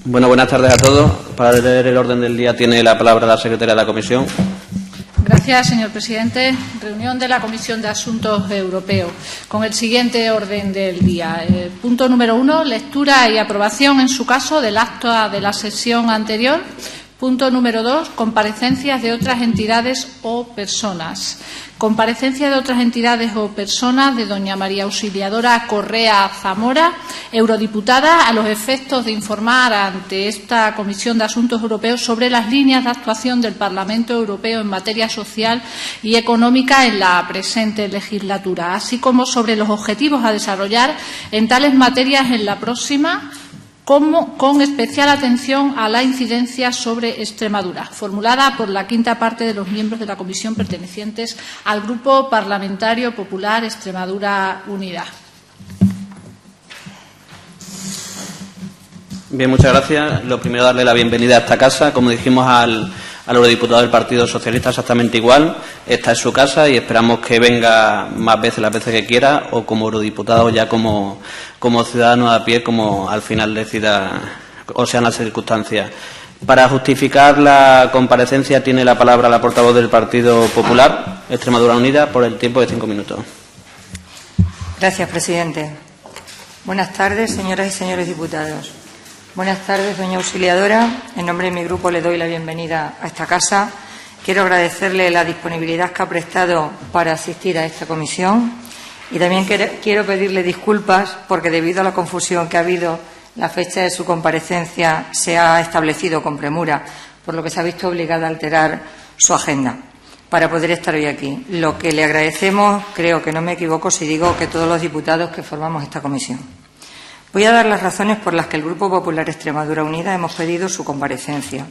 Bueno, buenas tardes a todos. Para leer el orden del día tiene la palabra la secretaria de la Comisión. Gracias, señor presidente. Reunión de la Comisión de Asuntos Europeos con el siguiente orden del día. Punto número 1, lectura y aprobación, en su caso, del acta de la sesión anterior. Punto número 2, comparecencias de otras entidades o personas. Comparecencia de otras entidades o personas de doña María Auxiliadora Correa Zamora, eurodiputada, a los efectos de informar ante esta Comisión de Asuntos Europeos sobre las líneas de actuación del Parlamento Europeo en materia social y económica en la presente legislatura, así como sobre los objetivos a desarrollar en tales materias en la próxima, con especial atención a la incidencia sobre Extremadura, formulada por la quinta parte de los miembros de la Comisión pertenecientes al Grupo Parlamentario Popular Extremadura Unida. Bien, muchas gracias. Lo primero, darle la bienvenida a esta casa. Como dijimos al eurodiputado del Partido Socialista, exactamente igual. Esta es su casa y esperamos que venga más veces, las veces que quiera, o como eurodiputado, ya como ciudadano a pie, como al final decida o sean las circunstancias. Para justificar la comparecencia tiene la palabra la portavoz del Partido Popular, Extremadura Unida, por el tiempo de 5 minutos. Gracias, presidente. Buenas tardes, señoras y señores diputados. Buenas tardes, doña Auxiliadora. En nombre de mi grupo le doy la bienvenida a esta casa. Quiero agradecerle la disponibilidad que ha prestado para asistir a esta comisión y también quiero pedirle disculpas porque, debido a la confusión que ha habido, la fecha de su comparecencia se ha establecido con premura, por lo que se ha visto obligada a alterar su agenda para poder estar hoy aquí. Lo que le agradecemos, creo que no me equivoco si digo que todos los diputados que formamos esta comisión. Voy a dar las razones por las que el Grupo Popular Extremadura Unida hemos pedido su comparecencia.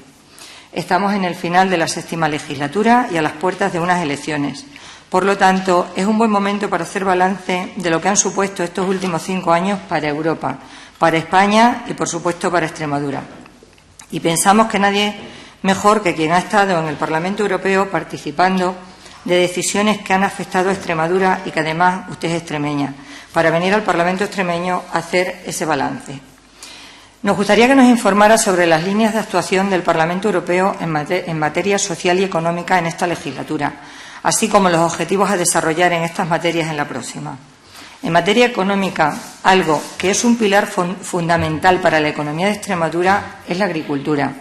Estamos en el final de la 6ª legislatura y a las puertas de unas elecciones. Por lo tanto, es un buen momento para hacer balance de lo que han supuesto estos últimos 5 años para Europa, para España y, por supuesto, para Extremadura. Y pensamos que nadie mejor que quien ha estado en el Parlamento Europeo participando de decisiones que han afectado a Extremadura y que, además, usted es extremeña, para venir al Parlamento extremeño a hacer ese balance. Nos gustaría que nos informara sobre las líneas de actuación del Parlamento Europeo en materia social y económica en esta legislatura, así como los objetivos a desarrollar en estas materias en la próxima. En materia económica, algo que es un pilar fundamental para la economía de Extremadura es la agricultura.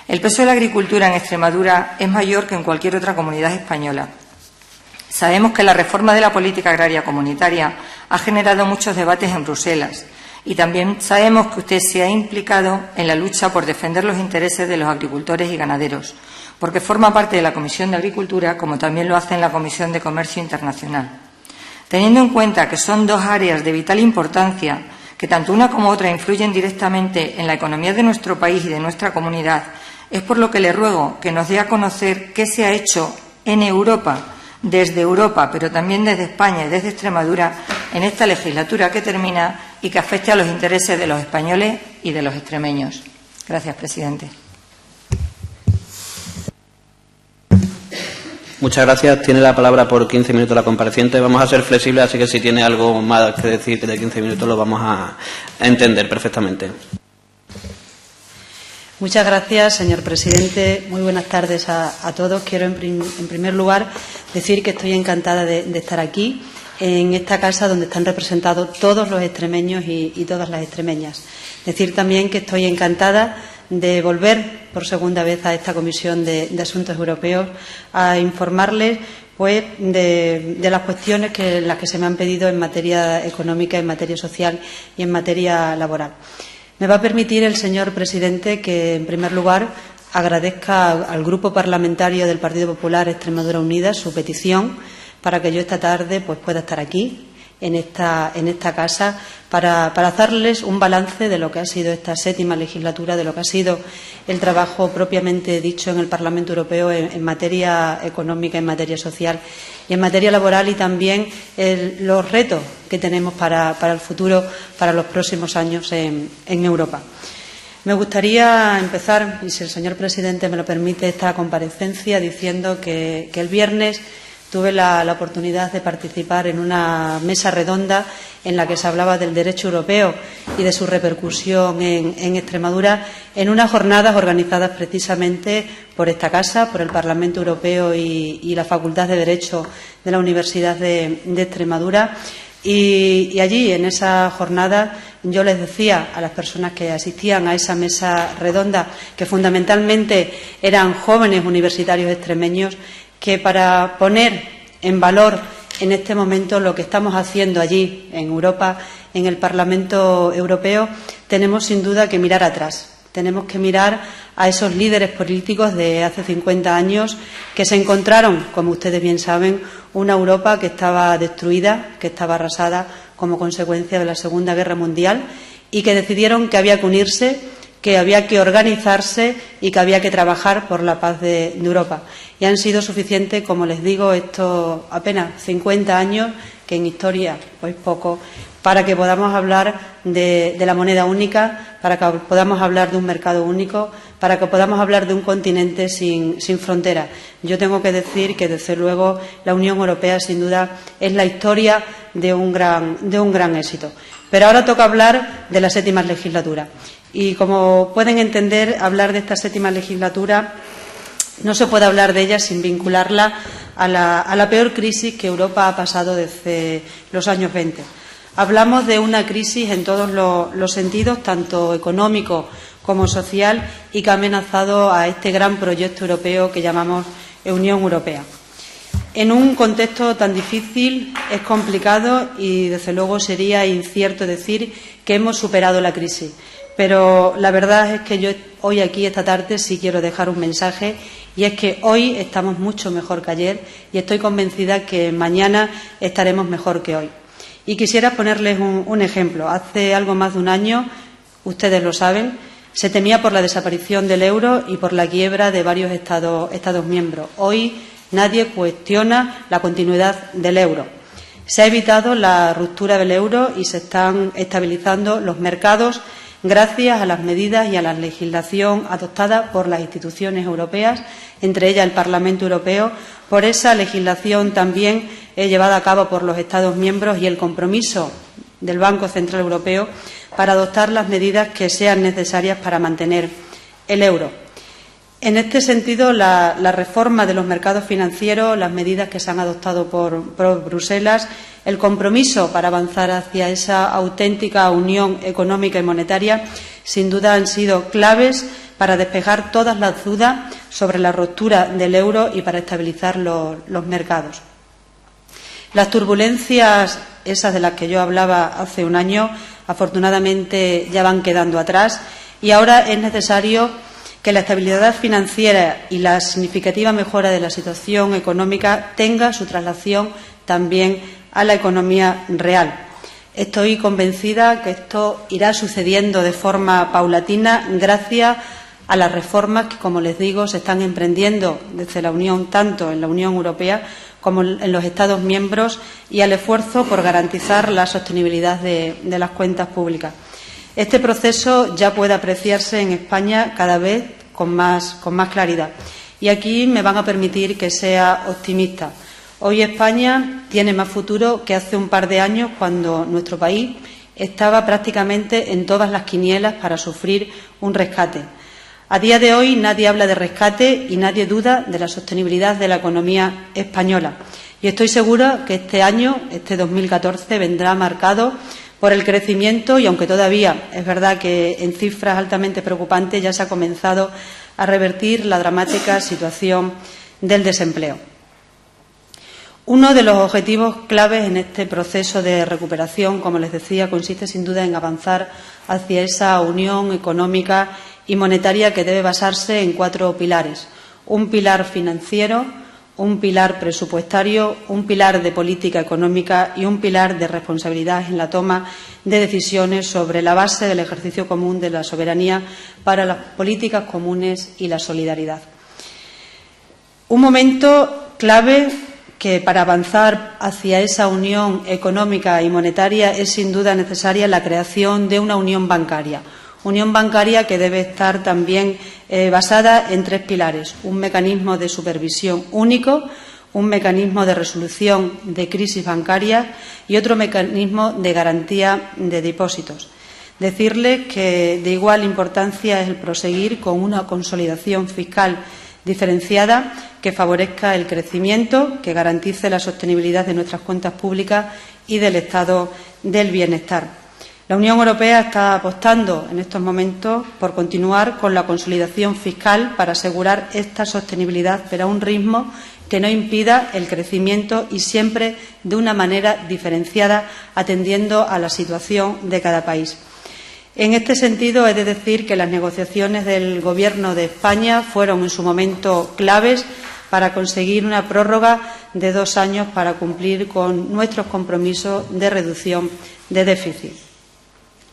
El peso de la agricultura en Extremadura es mayor que en cualquier otra comunidad española. Sabemos que la reforma de la política agraria comunitaria ha generado muchos debates en Bruselas y también sabemos que usted se ha implicado en la lucha por defender los intereses de los agricultores y ganaderos, porque forma parte de la Comisión de Agricultura, como también lo hace en la Comisión de Comercio Internacional. Teniendo en cuenta que son dos áreas de vital importancia, que tanto una como otra influyen directamente en la economía de nuestro país y de nuestra comunidad, es por lo que le ruego que nos dé a conocer qué se ha hecho en Europa, desde Europa, pero también desde España y desde Extremadura, en esta legislatura que termina y que afecte a los intereses de los españoles y de los extremeños. Gracias, presidente. Muchas gracias. Tiene la palabra por 15 minutos la compareciente. Vamos a ser flexibles, así que si tiene algo más que decir de 15 minutos lo vamos a entender perfectamente. Muchas gracias, señor presidente. Muy buenas tardes a todos. Quiero, en primer lugar, decir que estoy encantada de estar aquí, en esta casa donde están representados todos los extremeños y todas las extremeñas. Decir también que estoy encantada de volver por segunda vez a esta Comisión de Asuntos Europeos a informarles de las cuestiones las que se me han pedido en materia económica, en materia social y en materia laboral. Me va a permitir el señor presidente que, en primer lugar, agradezca al Grupo Parlamentario del Partido Popular Extremadura Unida su petición para que yo esta tarde pueda estar aquí, en esta casa, para hacerles un balance de lo que ha sido esta 7ª legislatura, de lo que ha sido el trabajo propiamente dicho en el Parlamento Europeo en materia económica, en materia social y en materia laboral, y también los retos que tenemos para el futuro, para los próximos años en Europa. Me gustaría empezar, y si el señor presidente me lo permite, esta comparecencia diciendo que el viernes tuve la oportunidad de participar en una mesa redonda en la que se hablaba del derecho europeo y de su repercusión en Extremadura, en unas jornadas organizadas precisamente por esta Casa, por el Parlamento Europeo y la Facultad de Derecho de la Universidad de Extremadura. Y allí, en esa jornada, yo les decía a las personas que asistían a esa mesa redonda, que fundamentalmente eran jóvenes universitarios extremeños, que para poner en valor en este momento lo que estamos haciendo allí en Europa, en el Parlamento Europeo, tenemos sin duda que mirar atrás. Tenemos que mirar a esos líderes políticos de hace 50 años que se encontraron, como ustedes bien saben, una Europa que estaba destruida, que estaba arrasada como consecuencia de la Segunda Guerra Mundial y que decidieron que había que unirse, que había que organizarse y que había que trabajar por la paz de Europa. Y han sido suficientes, como les digo, estos apenas 50 años, que en historia pues poco, para que podamos hablar de la moneda única, para que podamos hablar de un mercado único, para que podamos hablar de un continente sin fronteras. Yo tengo que decir que, desde luego, la Unión Europea, sin duda, es la historia de un gran éxito. Pero ahora toca hablar de la 7ª legislatura. Y, como pueden entender, hablar de esta 7ª legislatura no se puede hablar de ella sin vincularla a la peor crisis que Europa ha pasado desde los años 20. Hablamos de una crisis en todos los sentidos, tanto económico como social, y que ha amenazado a este gran proyecto europeo que llamamos Unión Europea. En un contexto tan difícil es complicado y, desde luego, sería incierto decir que hemos superado la crisis. Pero la verdad es que yo hoy aquí, esta tarde, sí quiero dejar un mensaje, y es que hoy estamos mucho mejor que ayer y estoy convencida que mañana estaremos mejor que hoy. Y quisiera ponerles un ejemplo. Hace algo más de un año, ustedes lo saben, se temía por la desaparición del euro y por la quiebra de varios Estados miembros. Hoy nadie cuestiona la continuidad del euro. Se ha evitado la ruptura del euro y se están estabilizando los mercados gracias a las medidas y a la legislación adoptada por las instituciones europeas, entre ellas el Parlamento Europeo, por esa legislación también llevada a cabo por los Estados miembros y el compromiso del Banco Central Europeo para adoptar las medidas que sean necesarias para mantener el euro. En este sentido, la reforma de los mercados financieros, las medidas que se han adoptado por Bruselas, el compromiso para avanzar hacia esa auténtica unión económica y monetaria, sin duda han sido claves para despejar todas las dudas sobre la ruptura del euro y para estabilizar los mercados. Las turbulencias, esas de las que yo hablaba hace un año, afortunadamente ya van quedando atrás, y ahora es necesario que la estabilidad financiera y la significativa mejora de la situación económica tenga su traslación también a la economía real. Estoy convencida que esto irá sucediendo de forma paulatina gracias a las reformas que, como les digo, se están emprendiendo desde la Unión, tanto en la Unión Europea como en los Estados miembros, y al esfuerzo por garantizar la sostenibilidad de las cuentas públicas. Este proceso ya puede apreciarse en España cada vez con más claridad. Y aquí me van a permitir que sea optimista. Hoy España tiene más futuro que hace un par de años, cuando nuestro país estaba prácticamente en todas las quinielas para sufrir un rescate. A día de hoy nadie habla de rescate y nadie duda de la sostenibilidad de la economía española. Y estoy segura que este año, este 2014, vendrá marcado por el crecimiento, y aunque todavía es verdad que en cifras altamente preocupantes ya se ha comenzado a revertir la dramática situación del desempleo. Uno de los objetivos claves en este proceso de recuperación, como les decía, consiste sin duda en avanzar hacia esa unión económica y monetaria que debe basarse en 4 pilares: un pilar financiero, un pilar presupuestario, un pilar de política económica y un pilar de responsabilidad en la toma de decisiones sobre la base del ejercicio común de la soberanía para las políticas comunes y la solidaridad. Un momento clave que, para avanzar hacia esa unión económica y monetaria, es sin duda necesaria la creación de una unión bancaria. Unión bancaria que debe estar también basada en 3 pilares: un mecanismo de supervisión único, un mecanismo de resolución de crisis bancarias y otro mecanismo de garantía de depósitos. Decirles que de igual importancia es el proseguir con una consolidación fiscal diferenciada que favorezca el crecimiento, que garantice la sostenibilidad de nuestras cuentas públicas y del estado del bienestar. La Unión Europea está apostando en estos momentos por continuar con la consolidación fiscal para asegurar esta sostenibilidad, pero a un ritmo que no impida el crecimiento y siempre de una manera diferenciada, atendiendo a la situación de cada país. En este sentido, he de decir que las negociaciones del Gobierno de España fueron en su momento claves para conseguir una prórroga de 2 años para cumplir con nuestros compromisos de reducción de déficit.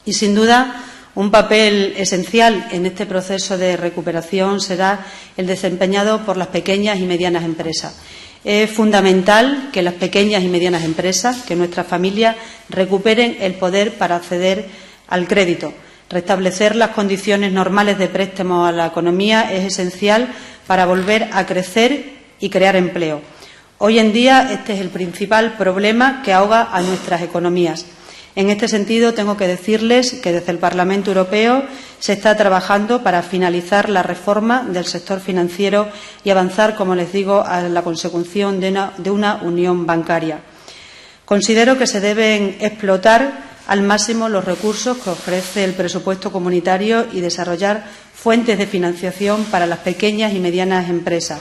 Y, sin duda, un papel esencial en este proceso de recuperación será el desempeñado por las pequeñas y medianas empresas. Es fundamental que las pequeñas y medianas empresas, que nuestras familias recuperen el poder para acceder al crédito. Restablecer las condiciones normales de préstamo a la economía es esencial para volver a crecer y crear empleo. Hoy en día este es el principal problema que ahoga a nuestras economías. En este sentido, tengo que decirles que desde el Parlamento Europeo se está trabajando para finalizar la reforma del sector financiero y avanzar, como les digo, a la consecución de una unión bancaria. Considero que se deben explotar al máximo los recursos que ofrece el presupuesto comunitario y desarrollar fuentes de financiación para las pequeñas y medianas empresas.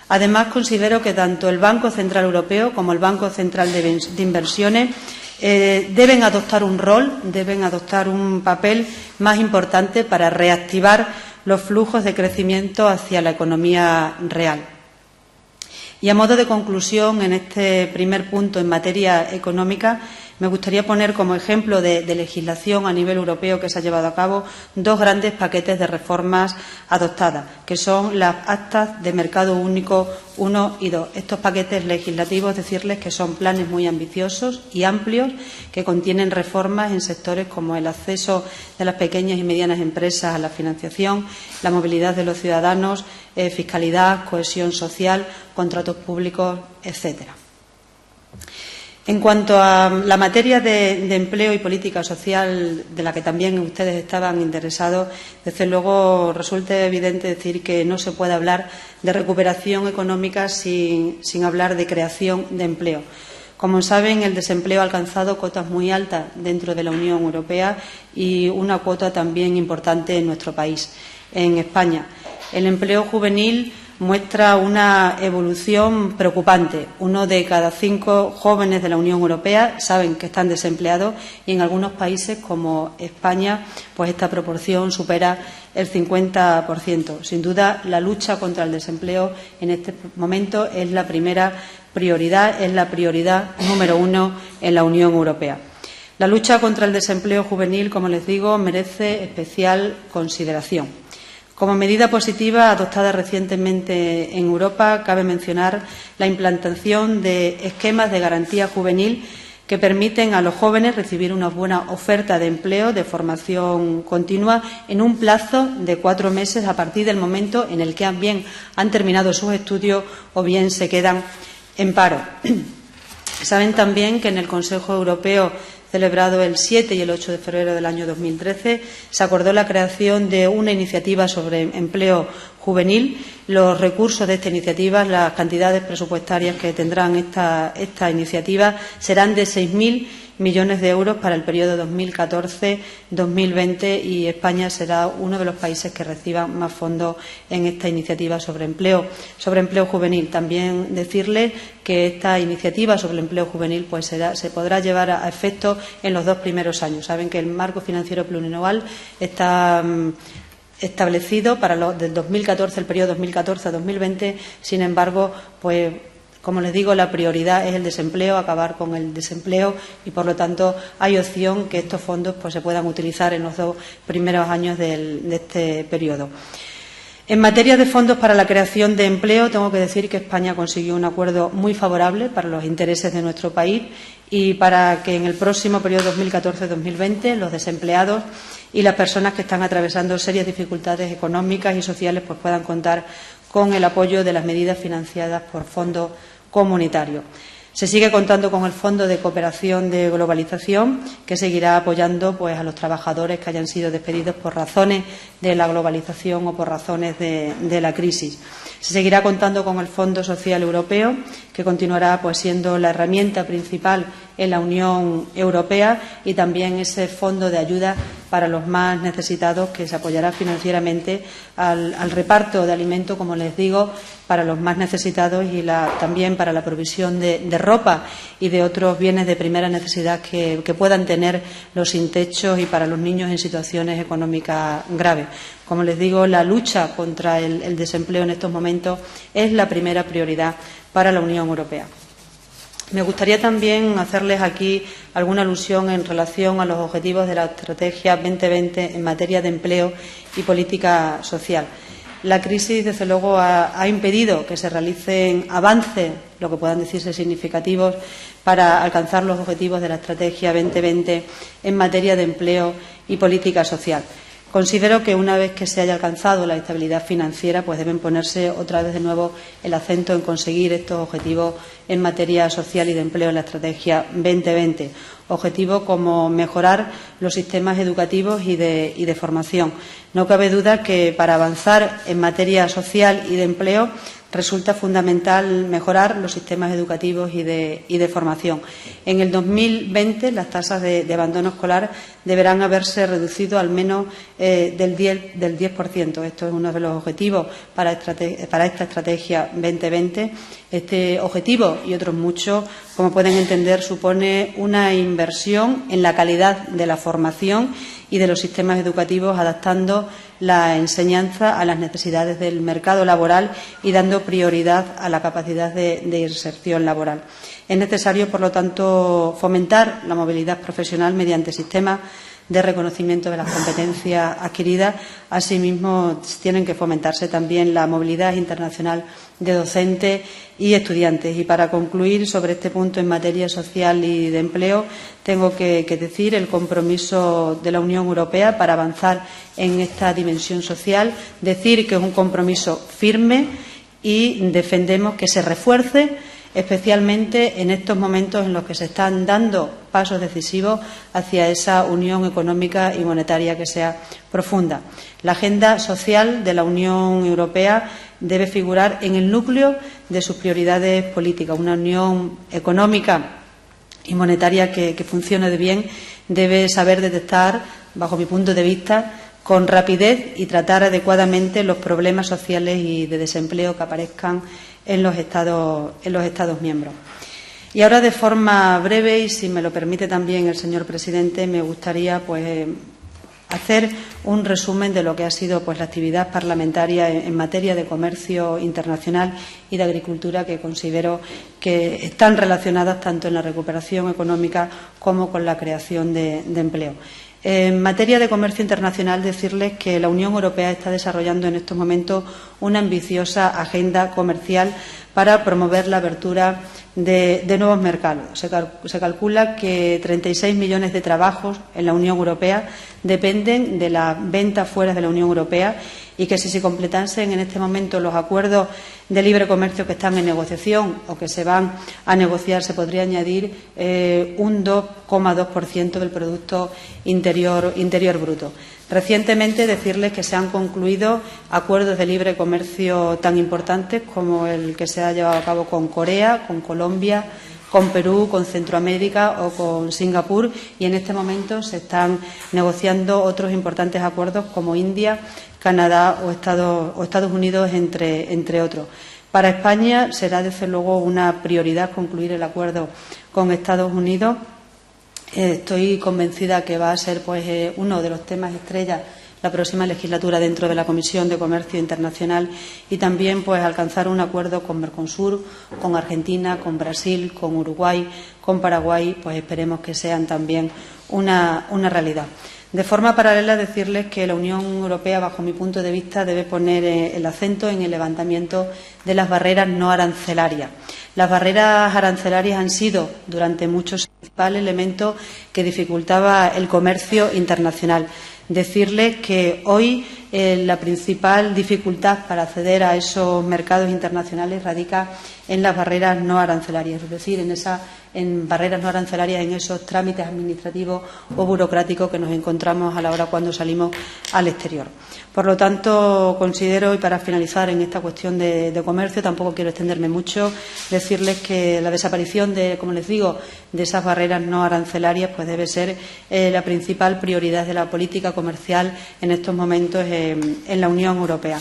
Además, considero que tanto el Banco Central Europeo como el Banco Central de Inversiones deben adoptar un rol, deben adoptar un papel más importante para reactivar los flujos de crecimiento hacia la economía real. Y a modo de conclusión, en este primer punto en materia económica, me gustaría poner como ejemplo de legislación a nivel europeo que se ha llevado a cabo 2 grandes paquetes de reformas adoptadas, que son las actas de mercado único 1 y 2. Estos paquetes legislativos, decirles que son planes muy ambiciosos y amplios que contienen reformas en sectores como el acceso de las pequeñas y medianas empresas a la financiación, la movilidad de los ciudadanos, fiscalidad, cohesión social, contratos públicos, etcétera. En cuanto a la materia de empleo y política social, de la que también ustedes estaban interesados, desde luego resulta evidente decir que no se puede hablar de recuperación económica sin hablar de creación de empleo. Como saben, el desempleo ha alcanzado cotas muy altas dentro de la Unión Europea y una cuota también importante en nuestro país, en España. El empleo juvenil muestra una evolución preocupante. 1 de cada 5 jóvenes de la Unión Europea saben que están desempleados y en algunos países como España, pues esta proporción supera el 50%. Sin duda, la lucha contra el desempleo en este momento es la primera prioridad, es la prioridad número 1 en la Unión Europea. La lucha contra el desempleo juvenil, como les digo, merece especial consideración. Como medida positiva adoptada recientemente en Europa, cabe mencionar la implantación de esquemas de garantía juvenil que permiten a los jóvenes recibir una buena oferta de empleo de formación continua en un plazo de 4 meses a partir del momento en el que bien han terminado sus estudios o bien se quedan en paro. Saben también que en el Consejo Europeo celebrado el 7 y el 8 de febrero del año 2013, se acordó la creación de una iniciativa sobre empleo juvenil. Los recursos de esta iniciativa, las cantidades presupuestarias que tendrán esta iniciativa, serán de 6.000 millones de euros para el periodo 2014-2020 y España será uno de los países que reciban más fondos en esta iniciativa sobre empleo juvenil. También decirles que esta iniciativa sobre el empleo juvenil pues se podrá llevar a efecto en los 2 primeros años. Saben que el marco financiero plurianual está establecido para del 2014, el periodo 2014-2020. Sin embargo, pues como les digo, la prioridad es el desempleo, acabar con el desempleo y, por lo tanto, hay opción que estos fondos pues se puedan utilizar en los 2 primeros años de este periodo. En materia de fondos para la creación de empleo, tengo que decir que España consiguió un acuerdo muy favorable para los intereses de nuestro país y para que en el próximo periodo 2014-2020 los desempleados y las personas que están atravesando serias dificultades económicas y sociales pues puedan contar con el apoyo de las medidas financiadas por fondos comunitario. Se sigue contando con el Fondo de Cooperación de Globalización, que seguirá apoyando a los trabajadores que hayan sido despedidos por razones de la globalización o por razones de la crisis. Se seguirá contando con el Fondo Social Europeo, que continuará siendo la herramienta principal en la Unión Europea, y también ese fondo de ayuda para los más necesitados, que se apoyará financieramente al reparto de alimentos, como les digo, para los más necesitados, y también para la provisión de ropa y de otros bienes de primera necesidad que puedan tener los sin techo, y para los niños en situaciones económicas graves. Como les digo, la lucha contra el desempleo en estos momentos es la primera prioridad para la Unión Europea. Me gustaría también hacerles aquí alguna alusión en relación a los objetivos de la Estrategia 2020 en materia de empleo y política social. La crisis, desde luego, ha impedido que se realicen avances, lo que puedan decirse significativos, para alcanzar los objetivos de la Estrategia 2020 en materia de empleo y política social. Considero que una vez que se haya alcanzado la estabilidad financiera, deben ponerse otra vez de nuevo el acento en conseguir estos objetivos en materia social y de empleo en la Estrategia 2020. Objetivos como mejorar los sistemas educativos y de formación. No cabe duda que para avanzar en materia social y de empleo resulta fundamental mejorar los sistemas educativos y de formación. En el 2020 las tasas de abandono escolar deberán haberse reducido al menos del 10%. Esto es uno de los objetivos para esta Estrategia 2020. Este objetivo y otros muchos, como pueden entender, supone una inversión en la calidad de la formación y de los sistemas educativos, adaptando la enseñanza a las necesidades del mercado laboral y dando prioridad a la capacidad de inserción laboral. Es necesario, por lo tanto, fomentar la movilidad profesional mediante sistemas de reconocimiento de las competencias adquiridas. Asimismo, tienen que fomentarse también la movilidad internacional de docentes y estudiantes. Y para concluir sobre este punto en materia social y de empleo, tengo que decir el compromiso de la Unión Europea para avanzar en esta dimensión social, decir que es un compromiso firme, y defendemos que se refuerce, especialmente en estos momentos en los que se están dando pasos decisivos hacia esa unión económica y monetaria que sea profunda. La agenda social de la Unión Europea debe figurar en el núcleo de sus prioridades políticas. Una unión económica y monetaria que funcione de bien debe saber detectar, bajo mi punto de vista, con rapidez y tratar adecuadamente los problemas sociales y de desempleo que aparezcan en los Estados miembros. Y ahora, de forma breve, y si me lo permite también el señor presidente, me gustaría hacer un resumen de lo que ha sido la actividad parlamentaria en materia de comercio internacional y de agricultura, que considero que están relacionadas tanto en la recuperación económica como con la creación de empleo. En materia de comercio internacional, decirles que la Unión Europea está desarrollando en estos momentos una ambiciosa agenda comercial para promover la apertura de nuevos mercados. Se calcula que 36 millones de trabajos en la Unión Europea dependen de la venta fuera de la Unión Europea, y que si se completasen en este momento los acuerdos de libre comercio que están en negociación o que se van a negociar, se podría añadir un 2,2% del Producto Interior Bruto. Recientemente, decirles que se han concluido acuerdos de libre comercio tan importantes como el que se ha llevado a cabo con Corea, con Colombia, con Perú, con Centroamérica o con Singapur, y en este momento se están negociando otros importantes acuerdos como India, Canadá o Estados Unidos, entre otros. Para España será, desde luego, una prioridad concluir el acuerdo con Estados Unidos. Estoy convencida que va a ser uno de los temas estrella la próxima legislatura dentro de la Comisión de Comercio Internacional, y también alcanzar un acuerdo con Mercosur, con Argentina, con Brasil, con Uruguay, con Paraguay, esperemos que sean también una realidad. De forma paralela, decirles que la Unión Europea, bajo mi punto de vista, debe poner el acento en el levantamiento de las barreras no arancelarias. Las barreras arancelarias han sido, durante muchos años, el principal elemento que dificultaba el comercio internacional. Decirles que hoy la principal dificultad para acceder a esos mercados internacionales radica en las barreras no arancelarias, es decir, en barreras no arancelarias, en esos trámites administrativos o burocráticos que nos encontramos a la hora cuando salimos al exterior. Por lo tanto, considero, y para finalizar en esta cuestión de comercio, tampoco quiero extenderme mucho, decirles que la desaparición como les digo, de esas barreras no arancelarias, pues debe ser la principal prioridad de la política comercial en estos momentos en la Unión Europea.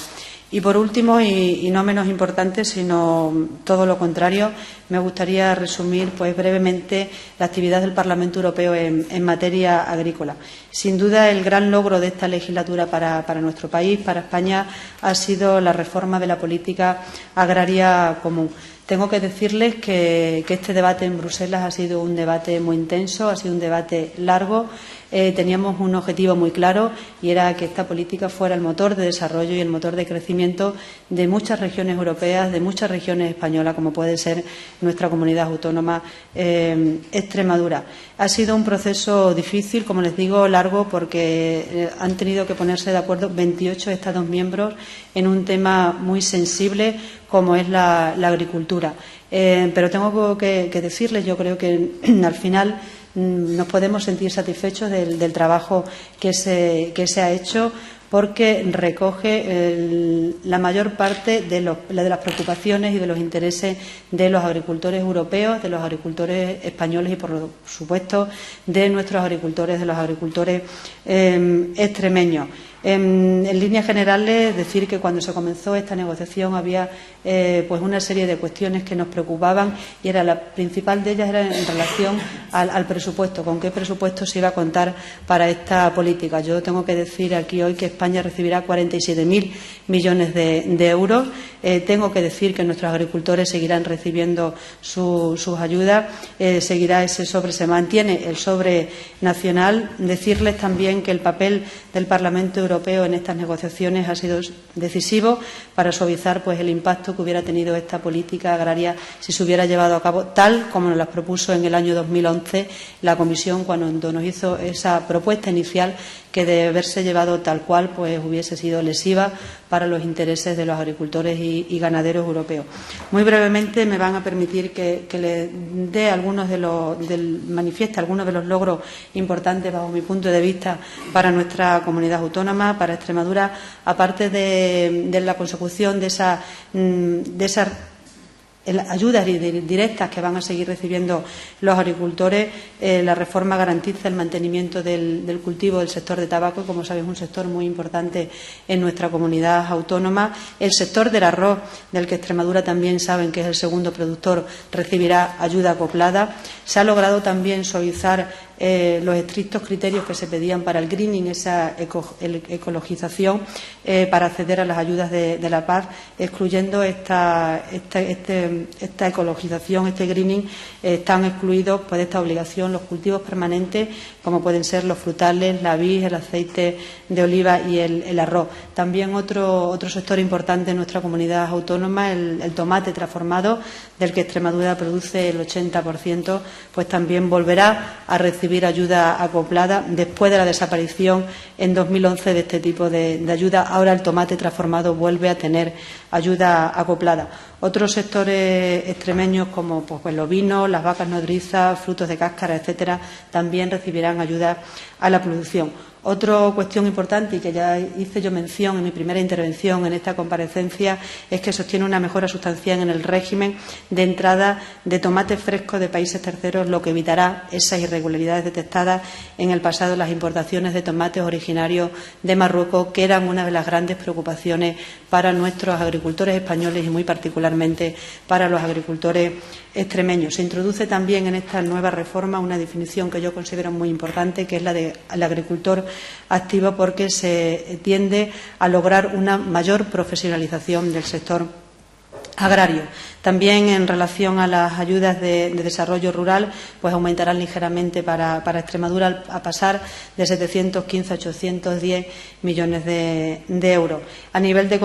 Y, por último, y no menos importante, sino todo lo contrario, me gustaría resumir pues brevemente la actividad del Parlamento Europeo en materia agrícola. Sin duda, el gran logro de esta legislatura para nuestro país, para España, ha sido la reforma de la política agraria común. Tengo que decirles que este debate en Bruselas ha sido un debate muy intenso, ha sido un debate largo. Teníamos un objetivo muy claro y era que esta política fuera el motor de desarrollo y el motor de crecimiento de muchas regiones europeas, de muchas regiones españolas, como puede ser nuestra comunidad autónoma Extremadura. Ha sido un proceso difícil, como les digo, largo, porque han tenido que ponerse de acuerdo 28 Estados miembros en un tema muy sensible como es la agricultura. Pero tengo que decirles, yo creo que al final nos podemos sentir satisfechos del trabajo que se ha hecho, porque recoge la mayor parte de las preocupaciones y de los intereses de los agricultores europeos, de los agricultores españoles y, por supuesto, de nuestros agricultores, de los agricultores extremeños. En líneas generales, decir que cuando se comenzó esta negociación había pues una serie de cuestiones que nos preocupaban, y la principal de ellas era en relación al presupuesto, con qué presupuesto se iba a contar para esta política. Yo tengo que decir aquí hoy que España recibirá 47.000 millones de euros. Tengo que decir que nuestros agricultores seguirán recibiendo sus ayudas, seguirá ese sobre, se mantiene el sobre nacional. Decirles también que el papel del Parlamento Europeo en estas negociaciones ha sido decisivo para suavizar pues el impacto que hubiera tenido esta política agraria si se hubiera llevado a cabo tal como nos las propuso en el año 2011 la Comisión, cuando nos hizo esa propuesta inicial, que de haberse llevado tal cual pues hubiese sido lesiva para los intereses de los agricultores y ganaderos europeos. Muy brevemente me van a permitir que les dé manifieste algunos de los logros importantes bajo mi punto de vista para nuestra comunidad autónoma, para Extremadura, aparte de la consecución de esas ayudas directas que van a seguir recibiendo los agricultores. La reforma garantiza el mantenimiento del cultivo del sector de tabaco, como sabéis, un sector muy importante en nuestra comunidad autónoma. El sector del arroz, del que Extremadura también saben que es el segundo productor, recibirá ayuda acoplada. Se ha logrado también suavizar los estrictos criterios que se pedían para el greening, esa ecologización, para acceder a las ayudas de la PAC, excluyendo esta ecologización, este greening, están excluidos pues, de esta obligación los cultivos permanentes, como pueden ser los frutales, la vid, el aceite de oliva y el arroz. También otro sector importante en nuestra comunidad autónoma, el tomate transformado, del que Extremadura produce el 80%, pues también volverá a recibir ayuda acoplada después de la desaparición en 2011 de este tipo de ayuda. Ahora el tomate transformado vuelve a tener ayuda acoplada. Otros sectores extremeños como pues, los vinos, las vacas nodrizas, frutos de cáscara, etcétera, también recibirán ayuda a la producción. Otra cuestión importante, y que ya hice yo mención en mi primera intervención en esta comparecencia, es que sostiene una mejora sustancial en el régimen de entrada de tomates frescos de países terceros, lo que evitará esas irregularidades detectadas en el pasado en las importaciones de tomates originarios de Marruecos, que eran una de las grandes preocupaciones para nuestros agricultores españoles y muy particularmente para los agricultores extremeños. Se introduce también en esta nueva reforma una definición que yo considero muy importante, que es la del agricultor activo, porque se tiende a lograr una mayor profesionalización del sector agrario. También en relación a las ayudas de desarrollo rural, pues aumentarán ligeramente para Extremadura a pasar de 715 a 810 millones de euros. A nivel de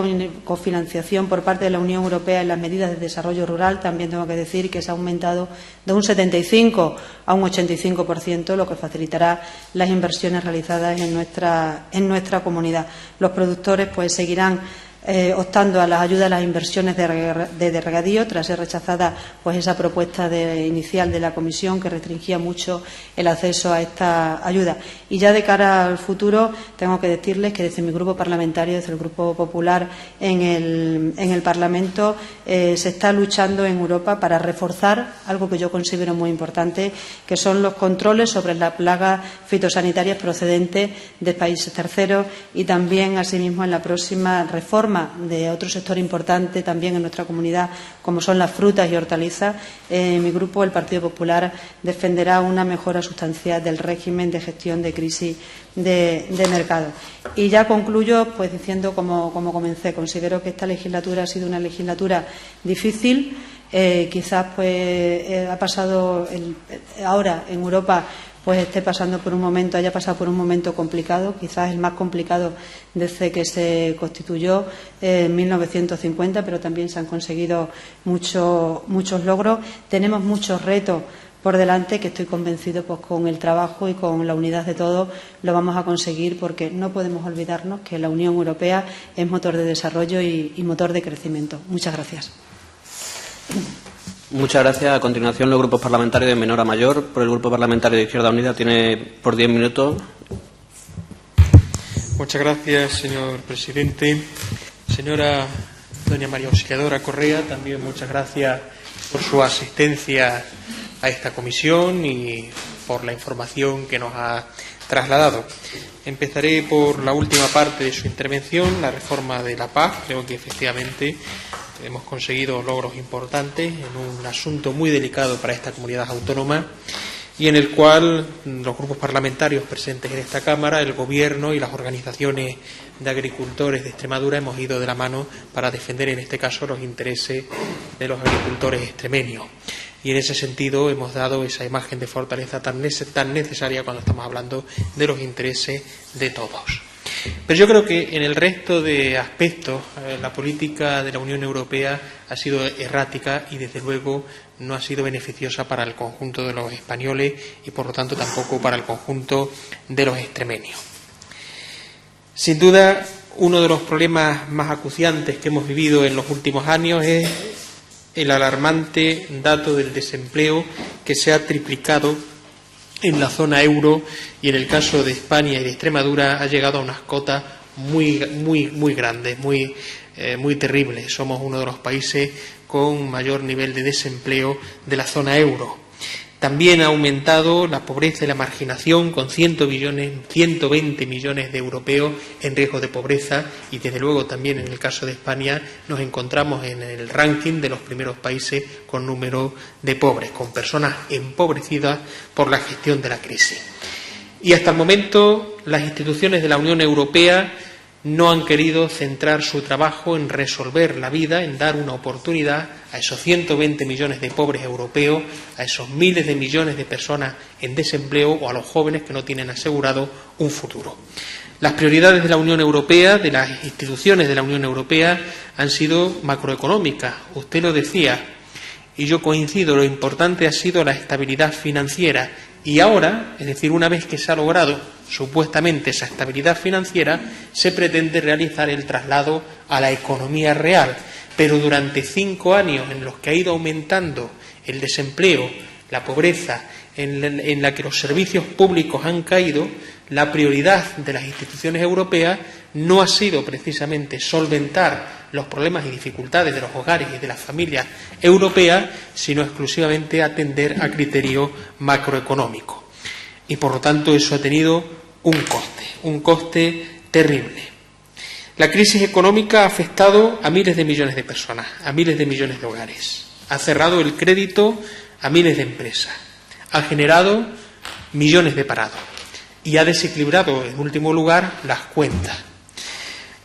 cofinanciación por parte de la Unión Europea en las medidas de desarrollo rural, también tengo que decir que se ha aumentado de un 75 a un 85%, lo que facilitará las inversiones realizadas en nuestra comunidad. Los productores pues seguirán optando a las ayudas a las inversiones de regadío, tras ser rechazada pues esa propuesta inicial de la Comisión que restringía mucho el acceso a esta ayuda. Y ya de cara al futuro tengo que decirles que desde mi grupo parlamentario, desde el Grupo Popular en el Parlamento, se está luchando en Europa para reforzar algo que yo considero muy importante, que son los controles sobre las plagas fitosanitarias procedentes de países terceros, y también, asimismo, en la próxima reforma de otro sector importante también en nuestra comunidad, como son las frutas y hortalizas. Mi grupo, el Partido Popular, defenderá una mejora sustancial del régimen de gestión de crisis de mercado. Y ya concluyo pues diciendo, como comencé, considero que esta legislatura ha sido una legislatura difícil. Quizás pues ha pasado ahora en Europa pues haya pasado por un momento complicado, quizás el más complicado desde que se constituyó en 1950, pero también se han conseguido muchos logros. Tenemos muchos retos por delante que estoy convencido pues con el trabajo y con la unidad de todos lo vamos a conseguir, porque no podemos olvidarnos que la Unión Europea es motor de desarrollo y motor de crecimiento. Muchas gracias. Muchas gracias. A continuación, los grupos parlamentarios de menor a mayor. Por el Grupo Parlamentario de Izquierda Unida tiene por 10 minutos. Muchas gracias, señor presidente. Señora doña María Auxiliadora Correa, también muchas gracias por su asistencia a esta comisión y por la información que nos ha trasladado. Empezaré por la última parte de su intervención, la reforma de la PAC. Creo que efectivamente hemos conseguido logros importantes en un asunto muy delicado para esta comunidad autónoma y en el cual los grupos parlamentarios presentes en esta Cámara, el Gobierno y las organizaciones de agricultores de Extremadura hemos ido de la mano para defender, en este caso, los intereses de los agricultores extremeños. Y en ese sentido hemos dado esa imagen de fortaleza tan necesaria cuando estamos hablando de los intereses de todos. Pero yo creo que en el resto de aspectos la política de la Unión Europea ha sido errática y, desde luego, no ha sido beneficiosa para el conjunto de los españoles y, por lo tanto, tampoco para el conjunto de los extremeños. Sin duda, uno de los problemas más acuciantes que hemos vivido en los últimos años es el alarmante dato del desempleo, que se ha triplicado en la zona euro y, en el caso de España y de Extremadura, ha llegado a unas cotas muy grandes, muy terribles. Somos uno de los países con mayor nivel de desempleo de la zona euro. También ha aumentado la pobreza y la marginación, con 120 millones de europeos en riesgo de pobreza, y desde luego también en el caso de España nos encontramos en el ranking de los primeros países con número de pobres, con personas empobrecidas por la gestión de la crisis. Y hasta el momento las instituciones de la Unión Europea no han querido centrar su trabajo en resolver la vida, en dar una oportunidad a esos 120 millones de pobres europeos, a esos miles de millones de personas en desempleo o a los jóvenes que no tienen asegurado un futuro. Las prioridades de la Unión Europea, de las instituciones de la Unión Europea, han sido macroeconómicas. Usted lo decía, y yo coincido, lo importante ha sido la estabilidad financiera. Y ahora, es decir, una vez que se ha logrado supuestamente esa estabilidad financiera, se pretende realizar el traslado a la economía real. Pero durante 5 años en los que ha ido aumentando el desempleo, la pobreza, en la que los servicios públicos han caído, la prioridad de las instituciones europeas no ha sido precisamente solventar los problemas y dificultades de los hogares y de las familias europeas, sino exclusivamente atender a criterios macroeconómicos. Y, por lo tanto, eso ha tenido un coste terrible. La crisis económica ha afectado a miles de millones de personas, a miles de millones de hogares. Ha cerrado el crédito a miles de empresas. Ha generado millones de parados. Y ha desequilibrado, en último lugar, las cuentas.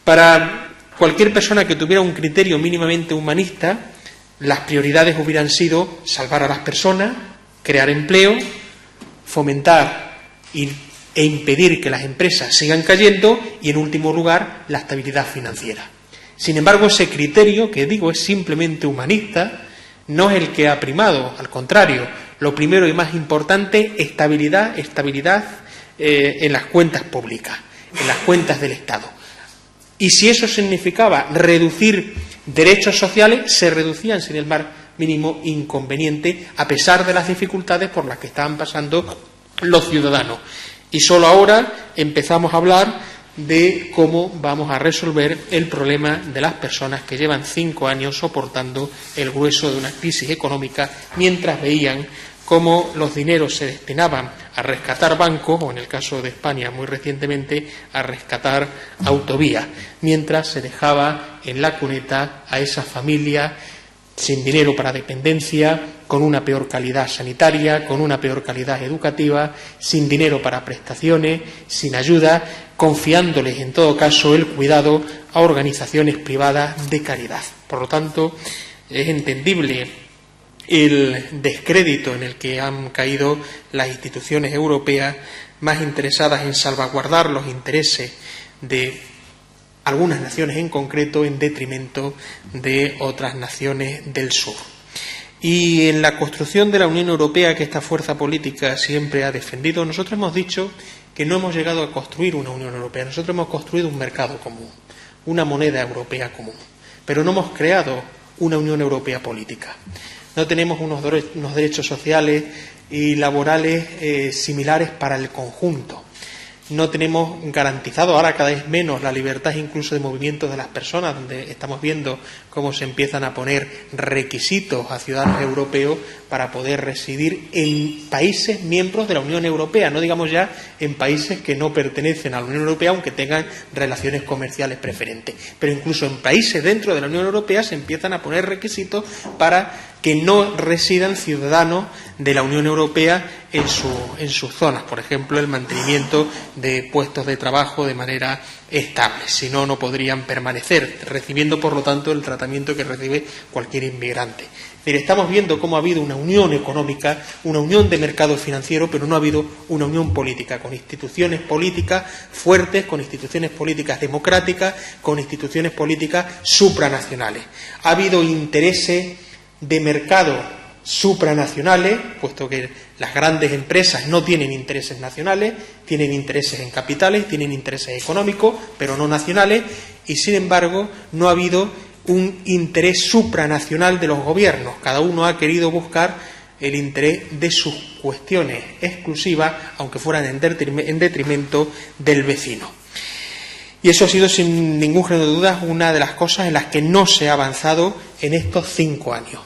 Para cualquier persona que tuviera un criterio mínimamente humanista, las prioridades hubieran sido salvar a las personas, crear empleo, fomentar e impedir que las empresas sigan cayendo y, en último lugar, la estabilidad financiera. Sin embargo, ese criterio, que digo es simplemente humanista, no es el que ha primado. Al contrario, lo primero y más importante, estabilidad en las cuentas públicas, en las cuentas del Estado. Y si eso significaba reducir derechos sociales, se reducían sin el más mínimo inconveniente, a pesar de las dificultades por las que estaban pasando los ciudadanos. Y solo ahora empezamos a hablar de cómo vamos a resolver el problema de las personas que llevan 5 años soportando el grueso de una crisis económica, mientras veían cómo los dineros se destinaban a rescatar bancos, o en el caso de España muy recientemente, a rescatar autovías, mientras se dejaba en la cuneta a esa familia sin dinero para dependencia, con una peor calidad sanitaria, con una peor calidad educativa, sin dinero para prestaciones, sin ayuda, confiándoles en todo caso el cuidado a organizaciones privadas de caridad. Por lo tanto, es entendible el descrédito en el que han caído las instituciones europeas más interesadas en salvaguardar los intereses de algunas naciones en concreto en detrimento de otras naciones del sur. Y en la construcción de la Unión Europea, que esta fuerza política siempre ha defendido, nosotros hemos dicho que no hemos llegado a construir una Unión Europea, nosotros hemos construido un mercado común, una moneda europea común, pero no hemos creado una Unión Europea política. No tenemos unos derechos sociales y laborales similares para el conjunto. No tenemos garantizado, ahora cada vez menos, la libertad incluso de movimiento de las personas, donde estamos viendo cómo se empiezan a poner requisitos a ciudadanos europeos para poder residir en países miembros de la Unión Europea, no digamos ya en países que no pertenecen a la Unión Europea, aunque tengan relaciones comerciales preferentes. Pero incluso en países dentro de la Unión Europea se empiezan a poner requisitos para que no residan ciudadanos de la Unión Europea en sus zonas, por ejemplo, el mantenimiento de puestos de trabajo de manera estable, si no, no podrían permanecer, recibiendo, por lo tanto, el tratamiento que recibe cualquier inmigrante. Es decir, estamos viendo cómo ha habido una unión económica, una unión de mercado financiero, pero no ha habido una unión política, con instituciones políticas fuertes, con instituciones políticas democráticas, con instituciones políticas supranacionales. Ha habido intereses de mercado supranacionales, puesto que las grandes empresas no tienen intereses nacionales, tienen intereses en capitales, tienen intereses económicos, pero no nacionales, y sin embargo no ha habido un interés supranacional de los gobiernos. Cada uno ha querido buscar el interés de sus cuestiones exclusivas, aunque fueran en detrimento del vecino. Y eso ha sido, sin ningún género de dudas, una de las cosas en las que no se ha avanzado en estos 5 años.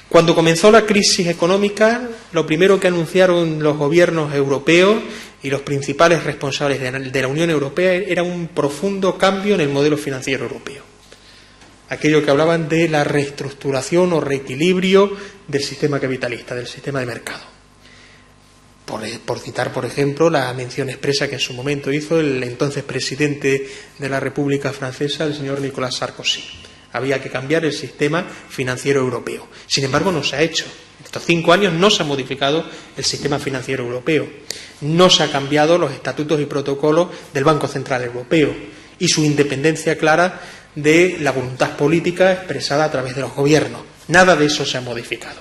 Cuando comenzó la crisis económica, lo primero que anunciaron los gobiernos europeos y los principales responsables de la Unión Europea era un profundo cambio en el modelo financiero europeo. Aquello que hablaban de la reestructuración o reequilibrio del sistema capitalista, del sistema de mercado. Por citar, por ejemplo, la mención expresa que en su momento hizo el entonces presidente de la República Francesa, el señor Nicolas Sarkozy. Había que cambiar el sistema financiero europeo. Sin embargo, no se ha hecho. En estos 5 años no se ha modificado el sistema financiero europeo. No se ha cambiado los estatutos y protocolos del Banco Central Europeo y su independencia clara de la voluntad política expresada a través de los gobiernos. Nada de eso se ha modificado.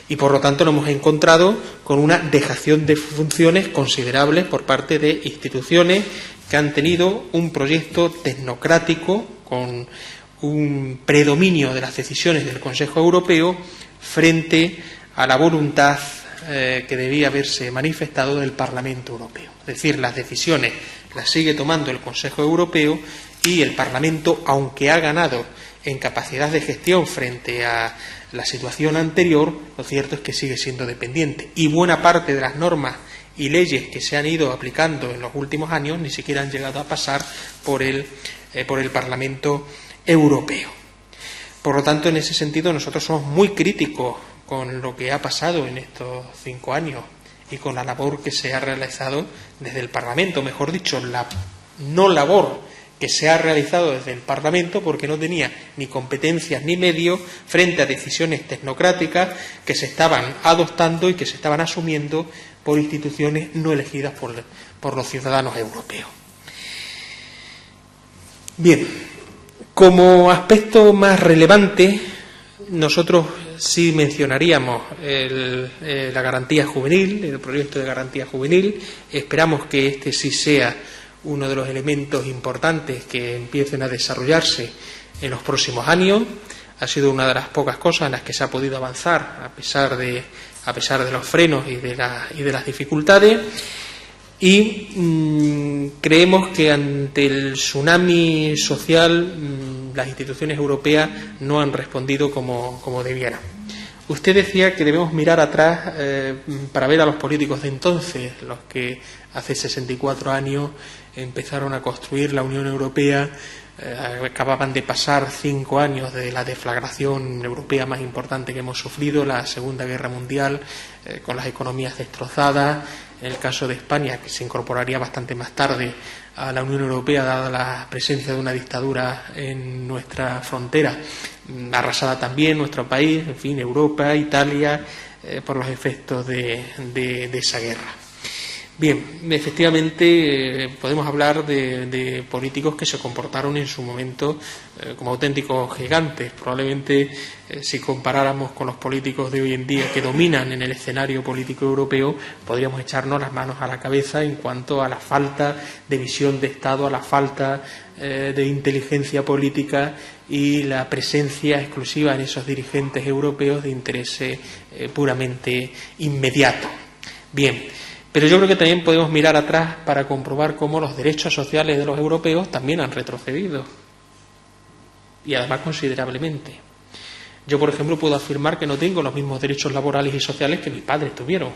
Y, por lo tanto, nos hemos encontrado con una dejación de funciones considerables por parte de instituciones que han tenido un proyecto tecnocrático con un predominio de las decisiones del Consejo Europeo frente a la voluntad que debía haberse manifestado del Parlamento Europeo. Es decir, las decisiones las sigue tomando el Consejo Europeo y el Parlamento, aunque ha ganado en capacidad de gestión frente a la situación anterior, lo cierto es que sigue siendo dependiente. Y buena parte de las normas y leyes que se han ido aplicando en los últimos años ni siquiera han llegado a pasar por el Parlamento Europeo. Por lo tanto, en ese sentido, nosotros somos muy críticos con lo que ha pasado en estos 5 años y con la labor que se ha realizado desde el Parlamento, mejor dicho, la no labor que se ha realizado desde el Parlamento porque no tenía ni competencias ni medios frente a decisiones tecnocráticas que se estaban adoptando y que se estaban asumiendo por instituciones no elegidas por los ciudadanos europeos. Bien, como aspecto más relevante, nosotros sí mencionaríamos la garantía juvenil, el proyecto de garantía juvenil. Esperamos que este sí sea uno de los elementos importantes que empiecen a desarrollarse en los próximos años. Ha sido una de las pocas cosas en las que se ha podido avanzar a pesar de los frenos y de las dificultades. Y creemos que ante el tsunami social las instituciones europeas no han respondido como debieran. Usted decía que debemos mirar atrás para ver a los políticos de entonces, los que hace 64 años empezaron a construir la Unión Europea, acababan de pasar 5 años de la deflagración europea más importante que hemos sufrido, la Segunda Guerra Mundial, con las economías destrozadas. En el caso de España, que se incorporaría bastante más tarde a la Unión Europea, dada la presencia de una dictadura en nuestra frontera, arrasada también nuestro país, en fin, Europa, Italia, por los efectos de esa guerra. Bien, efectivamente podemos hablar de políticos que se comportaron en su momento como auténticos gigantes. Probablemente si comparáramos con los políticos de hoy en día que dominan en el escenario político europeo, podríamos echarnos las manos a la cabeza en cuanto a la falta de visión de Estado, a la falta de inteligencia política y la presencia exclusiva en esos dirigentes europeos de interés puramente inmediato. Bien, pero yo creo que también podemos mirar atrás para comprobar cómo los derechos sociales de los europeos también han retrocedido, y además considerablemente. Yo, por ejemplo, puedo afirmar que no tengo los mismos derechos laborales y sociales que mis padres tuvieron,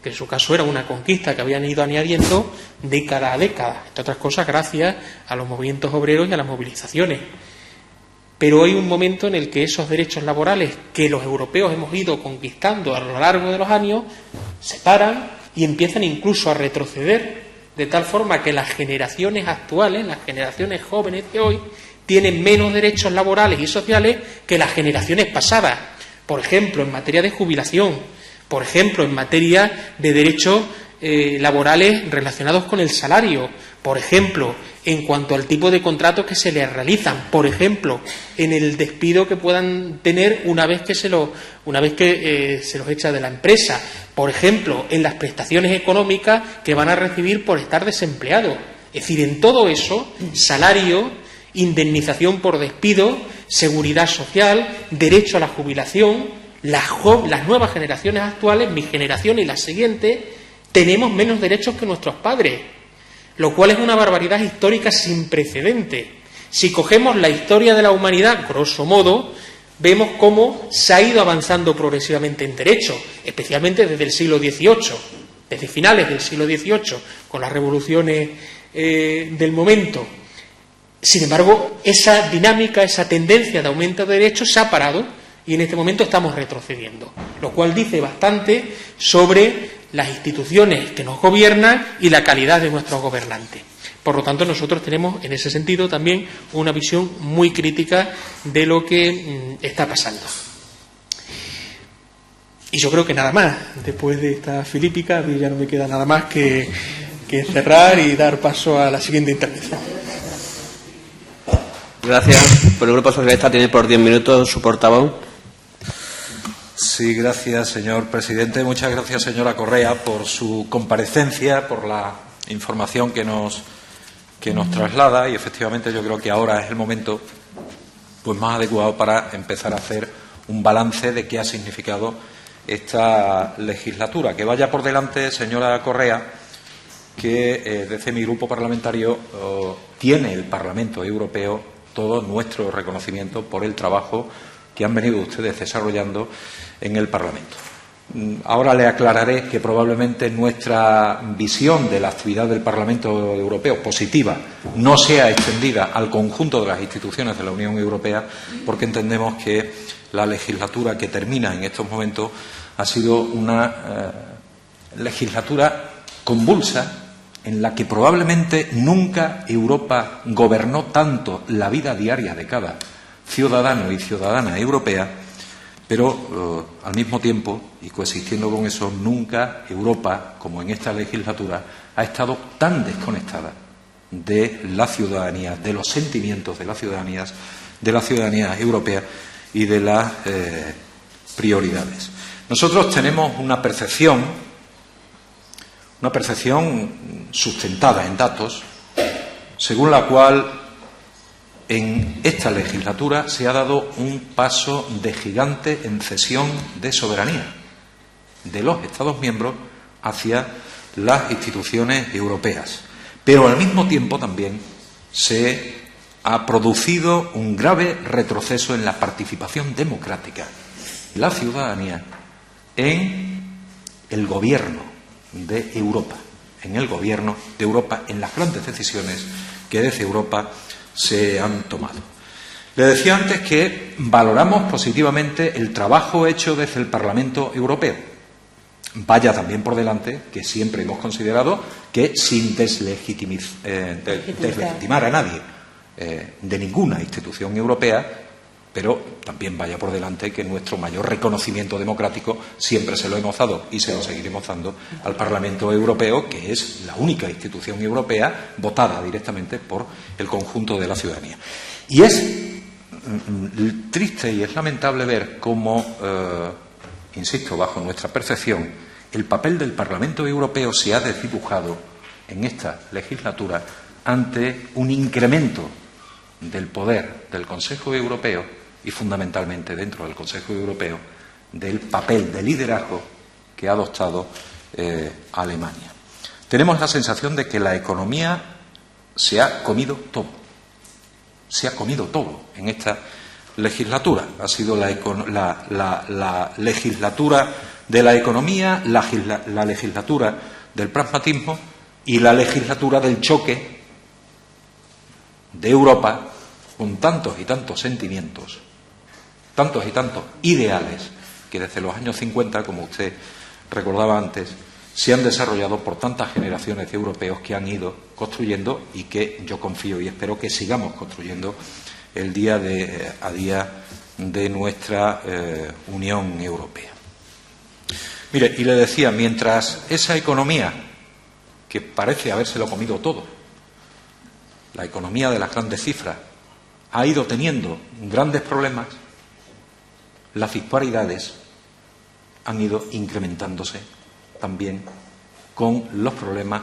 que en su caso era una conquista que habían ido añadiendo década a década, entre otras cosas gracias a los movimientos obreros y a las movilizaciones. Pero hay un momento en el que esos derechos laborales que los europeos hemos ido conquistando a lo largo de los años se paran y empiezan incluso a retroceder, de tal forma que las generaciones actuales, las generaciones jóvenes de hoy, tienen menos derechos laborales y sociales que las generaciones pasadas. Por ejemplo, en materia de jubilación, por ejemplo, en materia de derechos laborales relacionados con el salario, por ejemplo, en cuanto al tipo de contratos que se les realizan, por ejemplo, en el despido que puedan tener una vez que se los echa de la empresa, por ejemplo, en las prestaciones económicas que van a recibir por estar desempleados. Es decir, en todo eso, salario, indemnización por despido, seguridad social, derecho a la jubilación, las nuevas generaciones actuales, mi generación y las siguientes, tenemos menos derechos que nuestros padres, lo cual es una barbaridad histórica sin precedente. Si cogemos la historia de la humanidad, grosso modo, vemos cómo se ha ido avanzando progresivamente en derechos, especialmente desde el siglo XVIII, desde finales del siglo XVIII, con las revoluciones del momento. Sin embargo, esa dinámica, esa tendencia de aumento de derechos se ha parado y en este momento estamos retrocediendo, lo cual dice bastante sobre las instituciones que nos gobiernan y la calidad de nuestros gobernantes. Por lo tanto, nosotros tenemos en ese sentido también una visión muy crítica de lo que está pasando. Y yo creo que nada más, después de esta filípica, a mí ya no me queda nada más que cerrar y dar paso a la siguiente intervención. Gracias. Por el Grupo Socialista tiene por 10 minutos su portavoz. Sí, gracias, señor presidente. Muchas gracias, señora Correa, por su comparecencia, por la información que nos traslada, y efectivamente yo creo que ahora es el momento pues más adecuado para empezar a hacer un balance de qué ha significado esta legislatura. Que vaya por delante, señora Correa, que desde mi grupo parlamentario tiene el Parlamento Europeo todo nuestro reconocimiento por el trabajo que han venido ustedes desarrollando en el Parlamento. Ahora le aclararé que probablemente nuestra visión de la actividad del Parlamento Europeo positiva no sea extendida al conjunto de las instituciones de la Unión Europea, porque entendemos que la legislatura que termina en estos momentos ha sido una legislatura convulsa en la que probablemente nunca Europa gobernó tanto la vida diaria de cada ciudadano y ciudadana europea, pero al mismo tiempo, y coexistiendo con eso, nunca Europa, como en esta legislatura, ha estado tan desconectada de la ciudadanía, de los sentimientos de la ciudadanía europea y de las prioridades. Nosotros tenemos una percepción sustentada en datos, según la cual en esta legislatura se ha dado un paso de gigante en cesión de soberanía de los Estados miembros hacia las instituciones europeas. Pero al mismo tiempo también se ha producido un grave retroceso en la participación democrática de la ciudadanía en el gobierno de Europa, en las grandes decisiones que desde Europa se han tomado. Le decía antes que valoramos positivamente el trabajo hecho desde el Parlamento Europeo. Vaya también por delante que siempre hemos considerado que sin deslegitimar a nadie de ninguna institución europea, pero también vaya por delante que nuestro mayor reconocimiento democrático siempre se lo hemos dado y se lo seguiremos dando al Parlamento Europeo, que es la única institución europea votada directamente por el conjunto de la ciudadanía. Y es triste y es lamentable ver cómo, insisto, bajo nuestra percepción, el papel del Parlamento Europeo se ha desdibujado en esta legislatura ante un incremento del poder del Consejo Europeo y, fundamentalmente, dentro del Consejo Europeo, del papel de liderazgo que ha adoptado Alemania. Tenemos la sensación de que la economía se ha comido todo. Se ha comido todo en esta legislatura. Ha sido la legislatura de la economía, la legislatura del pragmatismo y la legislatura del choque de Europa con tantos y tantos sentimientos, tantos y tantos ideales que desde los años 50, como usted recordaba antes, se han desarrollado por tantas generaciones de europeos que han ido construyendo y que yo confío y espero que sigamos construyendo el día a día de nuestra Unión Europea. Mire, y le decía, mientras esa economía, que parece habérselo comido todo, la economía de las grandes cifras, ha ido teniendo grandes problemas, las disparidades han ido incrementándose también con los problemas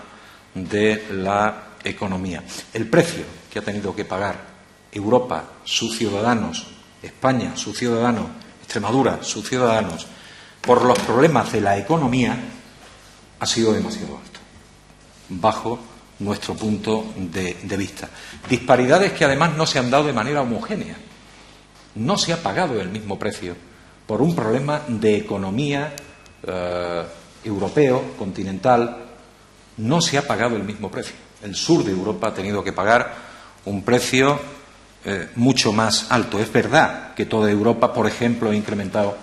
de la economía. El precio que ha tenido que pagar Europa, sus ciudadanos, España, sus ciudadanos, Extremadura, sus ciudadanos, por los problemas de la economía, ha sido demasiado alto, bajo nuestro punto de vista. Disparidades que además no se han dado de manera homogénea. No se ha pagado el mismo precio por un problema de economía europeo, continental. No se ha pagado el mismo precio. El sur de Europa ha tenido que pagar un precio mucho más alto. Es verdad que toda Europa, por ejemplo, ha incrementado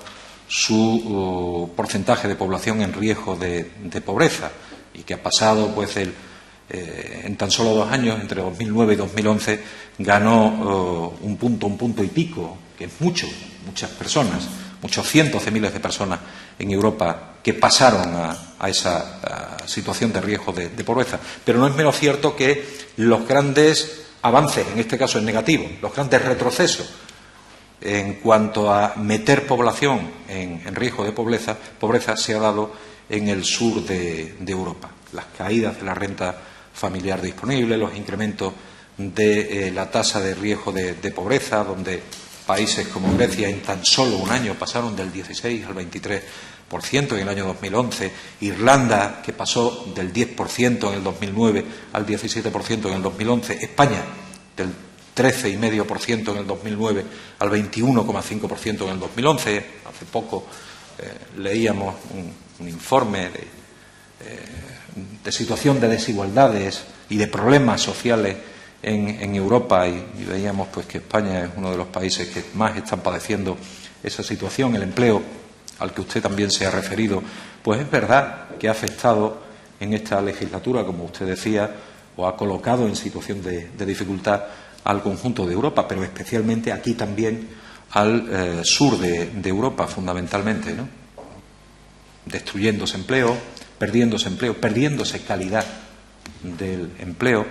su porcentaje de población en riesgo de pobreza y que ha pasado, pues, en tan solo 2 años, entre 2009 y 2011, ganó un punto y pico, que es muchas personas, muchos cientos de miles de personas en Europa que pasaron a esa situación de riesgo de pobreza. Pero no es menos cierto que los grandes avances, en este caso en negativo, los grandes retrocesos en cuanto a meter población en riesgo de pobreza se ha dado en el sur de Europa. Las caídas de la renta familiar disponible, los incrementos de la tasa de riesgo de pobreza, donde países como Grecia en tan solo un año pasaron del 16 al 23% en el año 2011, Irlanda, que pasó del 10% en el 2009 al 17% en el 2011, España, del 13,5% en el 2009 al 21,5% en el 2011. Hace poco leíamos un informe de situación de desigualdades y de problemas sociales en Europa y veíamos, pues, que España es uno de los países que más están padeciendo esa situación. El empleo, al que usted también se ha referido, pues es verdad que ha afectado en esta legislatura, como usted decía, o ha colocado en situación de dificultad al conjunto de Europa, pero especialmente aquí también al sur de Europa, fundamentalmente, ¿no? Destruyéndose empleo, perdiéndose calidad del empleo,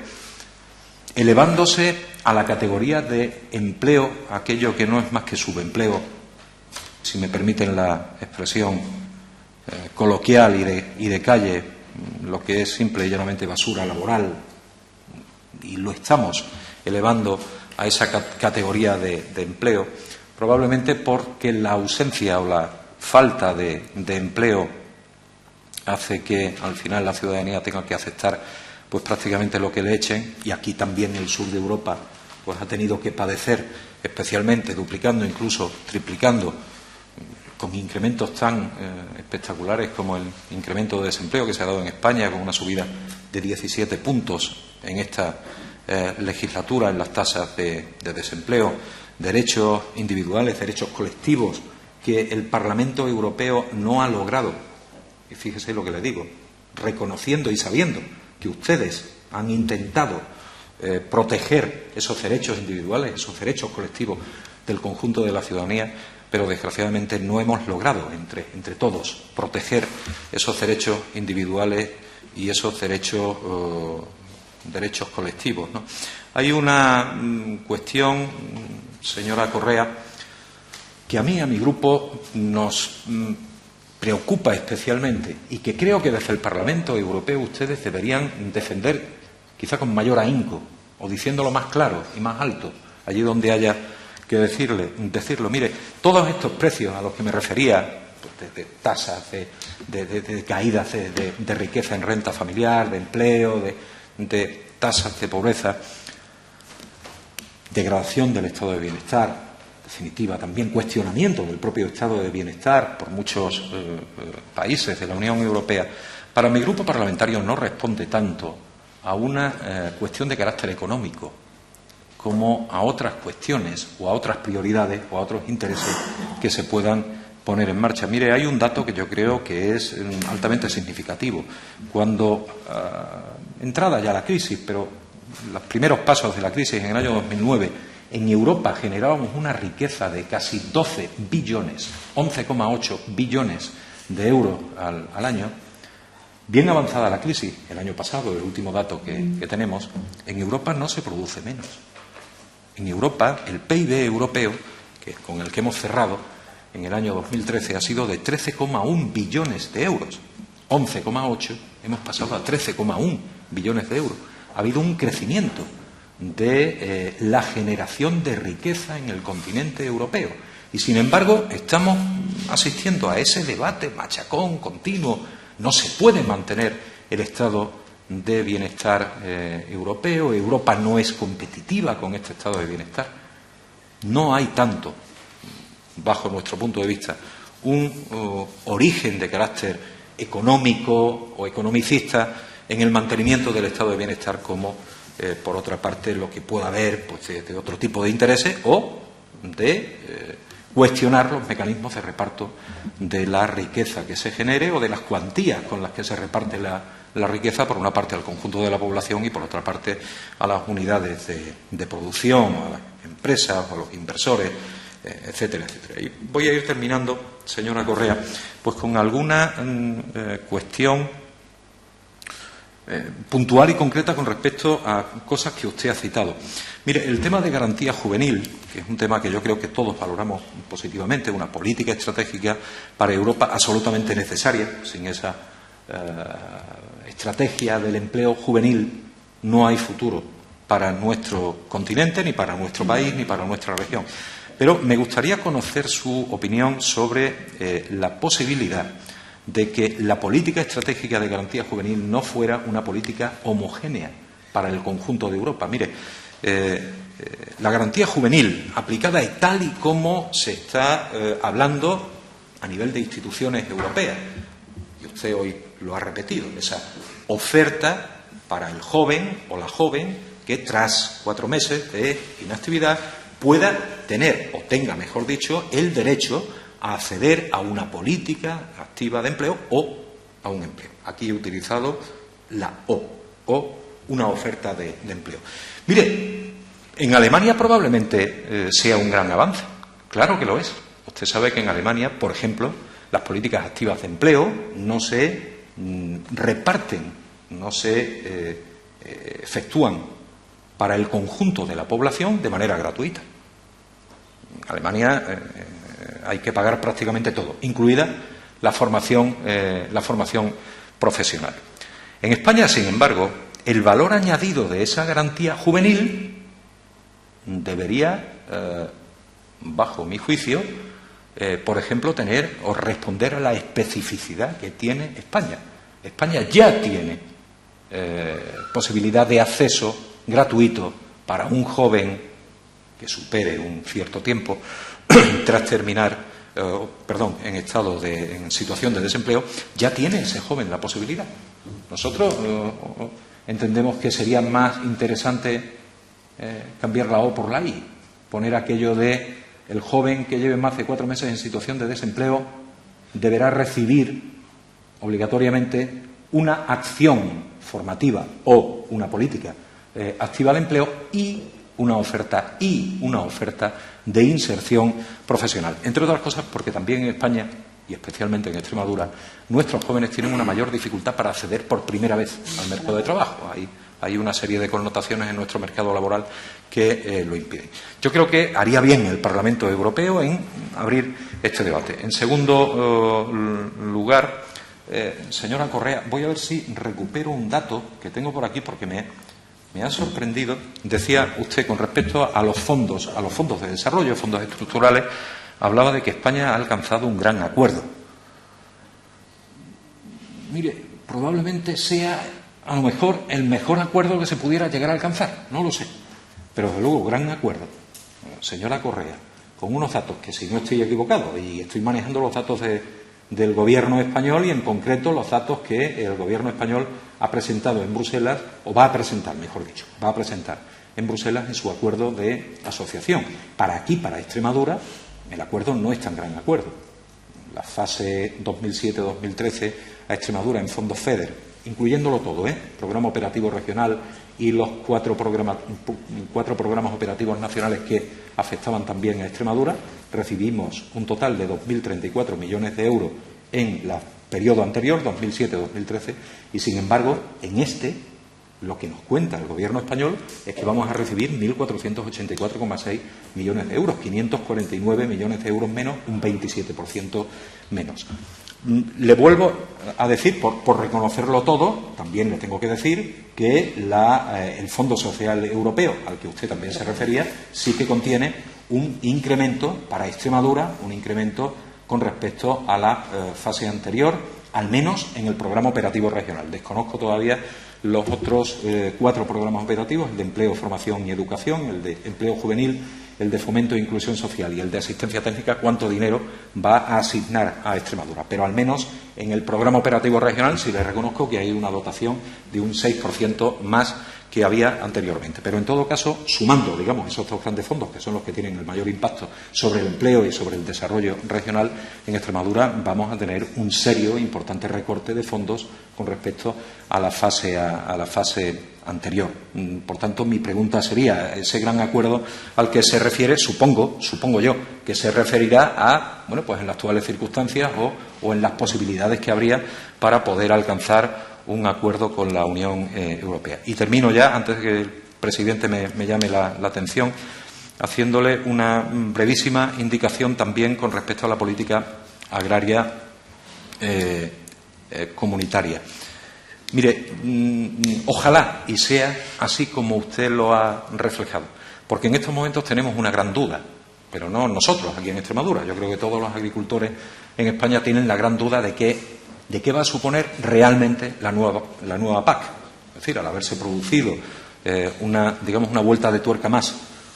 elevándose a la categoría de empleo, aquello que no es más que subempleo, si me permiten la expresión coloquial y de calle, lo que es simple y llanamente basura laboral, y lo estamos elevando a esa categoría de empleo, probablemente porque la ausencia o la falta de empleo hace que al final la ciudadanía tenga que aceptar pues prácticamente lo que le echen, y aquí también el sur de Europa pues ha tenido que padecer, especialmente duplicando, incluso triplicando, con incrementos tan espectaculares como el incremento de desempleo que se ha dado en España, con una subida de 17 puntos en esta legislatura en las tasas de desempleo, derechos individuales, derechos colectivos que el Parlamento Europeo no ha logrado. Y fíjese lo que le digo, reconociendo y sabiendo que ustedes han intentado proteger esos derechos individuales, esos derechos colectivos del conjunto de la ciudadanía, pero desgraciadamente no hemos logrado entre todos proteger esos derechos individuales y esos derechos colectivos, ¿no? Hay una cuestión, señora Correa, que a mi grupo nos preocupa especialmente y que creo que desde el Parlamento Europeo ustedes deberían defender quizá con mayor ahínco o diciéndolo más claro y más alto, allí donde haya que decirlo. Mire, todos estos precios a los que me refería, pues de tasas, de caídas de riqueza en renta familiar, de empleo, de tasas de pobreza, degradación del estado de bienestar, definitiva también cuestionamiento del propio estado de bienestar por muchos países de la Unión Europea, para mi grupo parlamentario no responde tanto a una cuestión de carácter económico como a otras cuestiones o a otras prioridades o a otros intereses que se puedan poner en marcha. Mire, hay un dato que yo creo que es altamente significativo. Cuando entrada ya la crisis, pero los primeros pasos de la crisis en el año 2009, en Europa generábamos una riqueza de casi 12 billones, 11,8 billones de euros al año. Bien avanzada la crisis, el año pasado, el último dato que tenemos, en Europa no se produce menos. En Europa, el PIB europeo, que con el que hemos cerrado en el año 2013, ha sido de 13,1 billones de euros. 11,8, hemos pasado a 13,1 billones de euros. Ha habido un crecimiento de la generación de riqueza en el continente europeo. Y, sin embargo, estamos asistiendo a ese debate machacón, continuo. No se puede mantener el estado de bienestar europeo. Europa no es competitiva con este estado de bienestar. No hay tanto, bajo nuestro punto de vista, un origen de carácter económico o economicista en el mantenimiento del estado de bienestar como, por otra parte, lo que pueda haber pues, de otro tipo de intereses o de cuestionar los mecanismos de reparto de la riqueza que se genere o de las cuantías con las que se reparte la riqueza, por una parte al conjunto de la población y por otra parte a las unidades de producción, a las empresas, a los inversores, etcétera, etcétera. Y voy a ir terminando, señora Correa, pues con alguna cuestión puntual y concreta con respecto a cosas que usted ha citado. Mire, el tema de garantía juvenil, que es un tema que yo creo que todos valoramos positivamente, una política estratégica para Europa absolutamente necesaria. Sin esa estrategia del empleo juvenil no hay futuro para nuestro continente, ni para nuestro país, ni para nuestra región. Pero me gustaría conocer su opinión sobre la posibilidad de que la política estratégica de garantía juvenil no fuera una política homogénea para el conjunto de Europa. Mire, la garantía juvenil aplicada tal y como se está hablando a nivel de instituciones europeas, y usted hoy lo ha repetido, esa oferta para el joven o la joven que tras 4 meses de inactividad pueda tener, o tenga, mejor dicho, el derecho a acceder a una política activa de empleo o a un empleo. Aquí he utilizado la o una oferta de empleo. Mire, en Alemania probablemente sea un gran avance. Claro que lo es. Usted sabe que en Alemania, por ejemplo, las políticas activas de empleo no se reparten, no se efectúan para el conjunto de la población de manera gratuita. En Alemania hay que pagar prácticamente todo, incluida la formación profesional. En España, sin embargo, el valor añadido de esa garantía juvenil debería, bajo mi juicio, por ejemplo, tener o responder a la especificidad que tiene España. España ya tiene posibilidad de acceso gratuito para un joven que supere un cierto tiempo tras terminar, en situación de desempleo, ya tiene ese joven la posibilidad. Nosotros entendemos que sería más interesante cambiar la O por la I, poner aquello de el joven que lleve más de 4 meses en situación de desempleo deberá recibir obligatoriamente una acción formativa o una política activa de empleo y una oferta de inserción profesional. Entre otras cosas porque también en España y especialmente en Extremadura, nuestros jóvenes tienen una mayor dificultad para acceder por primera vez al mercado de trabajo. Hay una serie de connotaciones en nuestro mercado laboral que lo impiden. Yo creo que haría bien el Parlamento Europeo en abrir este debate. En segundo lugar, señora Correa, voy a ver si recupero un dato que tengo por aquí porque me ha sorprendido. Decía usted con respecto a los fondos de desarrollo, fondos estructurales, hablaba de que España ha alcanzado un gran acuerdo. Mire, probablemente sea a lo mejor el mejor acuerdo que se pudiera llegar a alcanzar, no lo sé, pero desde luego gran acuerdo. Señora Correa, con unos datos que, si no estoy equivocado, y estoy manejando los datos del Gobierno español y en concreto los datos que el Gobierno español ha presentado en Bruselas, o va a presentar, mejor dicho, va a presentar en Bruselas en su acuerdo de asociación. Para aquí, para Extremadura, el acuerdo no es tan gran acuerdo. La fase 2007-2013 a Extremadura en fondos FEDER, incluyéndolo todo, programa operativo regional y los cuatro programas operativos nacionales que afectaban también a Extremadura, recibimos un total de 2.034 millones de euros en el periodo anterior, 2007-2013, y sin embargo, en lo que nos cuenta el Gobierno español es que vamos a recibir 1.484,6 millones de euros, 549 millones de euros menos, un 27% menos. Le vuelvo a decir, por reconocerlo todo, también le tengo que decir que el Fondo Social Europeo, al que usted también se refería, sí que contiene un incremento para Extremadura, un incremento con respecto a la fase anterior, al menos en el programa operativo regional. Desconozco todavía los otros 4 programas operativos, el de empleo, formación y educación, el de empleo juvenil, el de fomento e inclusión social y el de asistencia técnica, cuánto dinero va a asignar a Extremadura. Pero al menos en el programa operativo regional sí le reconozco que hay una dotación de un 6% más que había anteriormente. Pero en todo caso, sumando, digamos, esos 2 grandes fondos, que son los que tienen el mayor impacto sobre el empleo y sobre el desarrollo regional, en Extremadura vamos a tener un serio e importante recorte de fondos con respecto a la fase anterior. Por tanto, mi pregunta sería, ese gran acuerdo al que se refiere, supongo yo, que se referirá a, pues en las actuales circunstancias o en las posibilidades que habría para poder alcanzar un acuerdo con la Unión Europea. Y termino ya, antes de que el presidente me llame la atención, haciéndole una brevísima indicación también con respecto a la política agraria comunitaria. Mire, ojalá y sea así como usted lo ha reflejado, porque en estos momentos tenemos una gran duda, pero no nosotros aquí en Extremadura. Yo creo que todos los agricultores en España tienen la gran duda de qué va a suponer realmente la nueva PAC. Es decir, al haberse producido una vuelta de tuerca más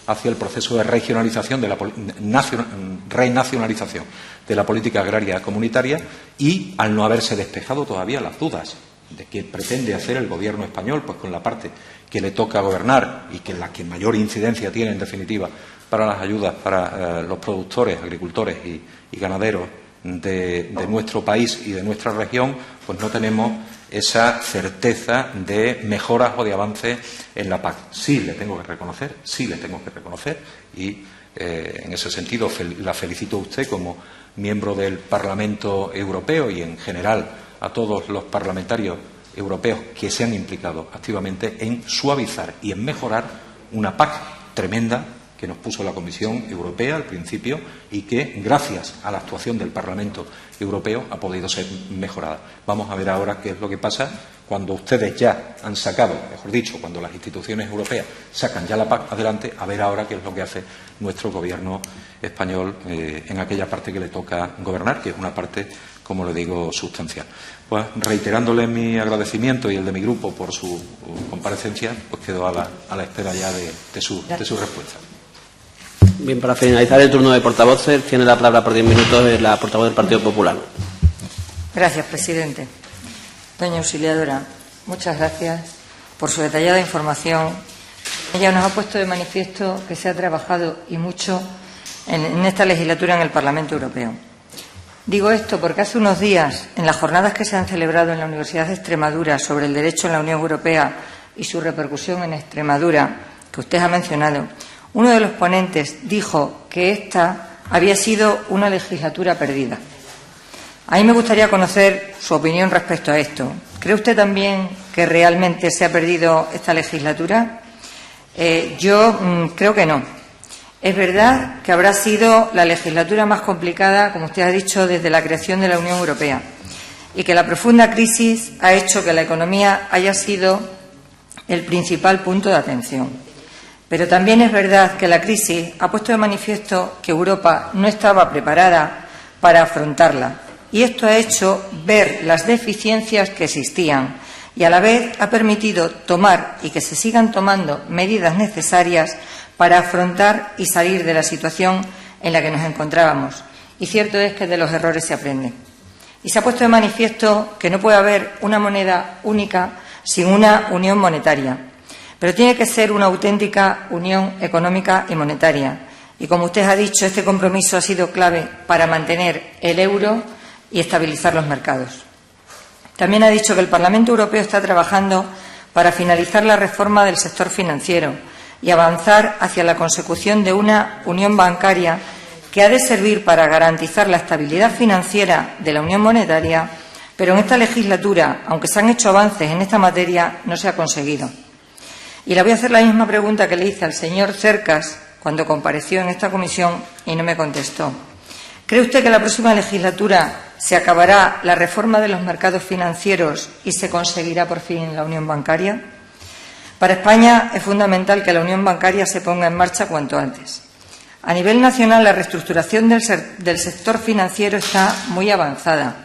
hacia el proceso de regionalización, renacionalización de la política agraria comunitaria, y al no haberse despejado todavía las dudas de qué pretende hacer el Gobierno español, pues con la parte que le toca gobernar y que la que mayor incidencia tiene, en definitiva, para las ayudas para los productores, agricultores y ganaderos de nuestro país y de nuestra región, pues no tenemos esa certeza de mejoras o de avance en la PAC. Sí le tengo que reconocer y en ese sentido la felicito a usted como miembro del Parlamento Europeo y en general a todos los parlamentarios europeos que se han implicado activamente en suavizar y en mejorar una PAC tremenda que nos puso la Comisión Europea al principio y que, gracias a la actuación del Parlamento Europeo, ha podido ser mejorada. Vamos a ver ahora qué es lo que pasa cuando ustedes ya han sacado, mejor dicho, cuando las instituciones europeas sacan ya la PAC adelante, a ver ahora qué es lo que hace nuestro Gobierno español en aquella parte que le toca gobernar, que es una parte, como le digo, sustancial. Pues reiterándole mi agradecimiento y el de mi grupo por su comparecencia, pues quedo a la espera ya de su respuesta. Bien, para finalizar el turno de portavoces, tiene la palabra por 10 minutos la portavoz del Partido Popular. Gracias, presidente. Doña Auxiliadora, muchas gracias por su detallada información. Ella nos ha puesto de manifiesto que se ha trabajado y mucho en esta legislatura en el Parlamento Europeo. Digo esto porque hace unos días, en las jornadas que se han celebrado en la Universidad de Extremadura sobre el derecho en la Unión Europea y su repercusión en Extremadura, que usted ha mencionado, uno de los ponentes dijo que esta había sido una legislatura perdida. A mí me gustaría conocer su opinión respecto a esto. ¿Cree usted también que realmente se ha perdido esta legislatura? Yo creo que no. Es verdad que habrá sido la legislatura más complicada, como usted ha dicho, desde la creación de la Unión Europea y que la profunda crisis ha hecho que la economía haya sido el principal punto de atención. Pero también es verdad que la crisis ha puesto de manifiesto que Europa no estaba preparada para afrontarla y esto ha hecho ver las deficiencias que existían y a la vez ha permitido tomar y que se sigan tomando medidas necesarias para afrontar y salir de la situación en la que nos encontrábamos. Y cierto es que de los errores se aprende. Y se ha puesto de manifiesto que no puede haber una moneda única sin una unión monetaria. Pero tiene que ser una auténtica unión económica y monetaria. Y como usted ha dicho, este compromiso ha sido clave para mantener el euro y estabilizar los mercados. También ha dicho que el Parlamento Europeo está trabajando para finalizar la reforma del sector financiero y avanzar hacia la consecución de una unión bancaria que ha de servir para garantizar la estabilidad financiera de la unión monetaria, pero en esta legislatura, aunque se han hecho avances en esta materia, no se ha conseguido. Y le voy a hacer la misma pregunta que le hice al señor Cercas cuando compareció en esta comisión y no me contestó. ¿Cree usted que en la próxima legislatura se acabará la reforma de los mercados financieros y se conseguirá por fin la unión bancaria? Para España es fundamental que la unión bancaria se ponga en marcha cuanto antes. A nivel nacional, la reestructuración del sector financiero está muy avanzada.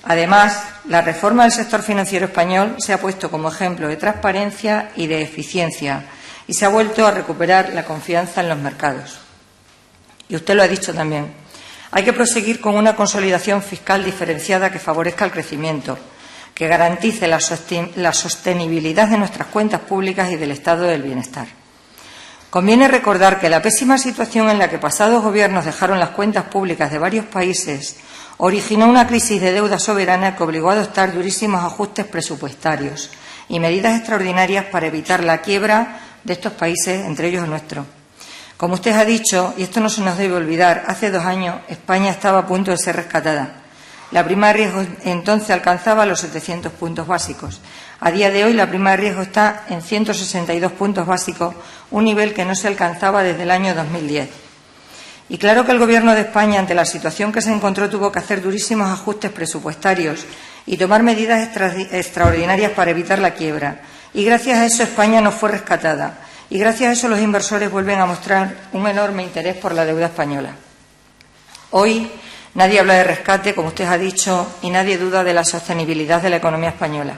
Además, la reforma del sector financiero español se ha puesto como ejemplo de transparencia y de eficiencia y se ha vuelto a recuperar la confianza en los mercados. Y usted lo ha dicho también. Hay que proseguir con una consolidación fiscal diferenciada que favorezca el crecimiento, que garantice la sostenibilidad de nuestras cuentas públicas y del estado del bienestar. Conviene recordar que la pésima situación en la que pasados gobiernos dejaron las cuentas públicas de varios países originó una crisis de deuda soberana que obligó a adoptar durísimos ajustes presupuestarios y medidas extraordinarias para evitar la quiebra de estos países, entre ellos el nuestro. Como usted ha dicho, y esto no se nos debe olvidar, hace 2 años España estaba a punto de ser rescatada. La prima de riesgo entonces alcanzaba los 700 puntos básicos. A día de hoy la prima de riesgo está en 162 puntos básicos, un nivel que no se alcanzaba desde el año 2010. Y claro que el Gobierno de España, ante la situación que se encontró, tuvo que hacer durísimos ajustes presupuestarios y tomar medidas extraordinarias para evitar la quiebra. Y gracias a eso España no fue rescatada. Y gracias a eso los inversores vuelven a mostrar un enorme interés por la deuda española. Hoy nadie habla de rescate, como usted ha dicho, y nadie duda de la sostenibilidad de la economía española.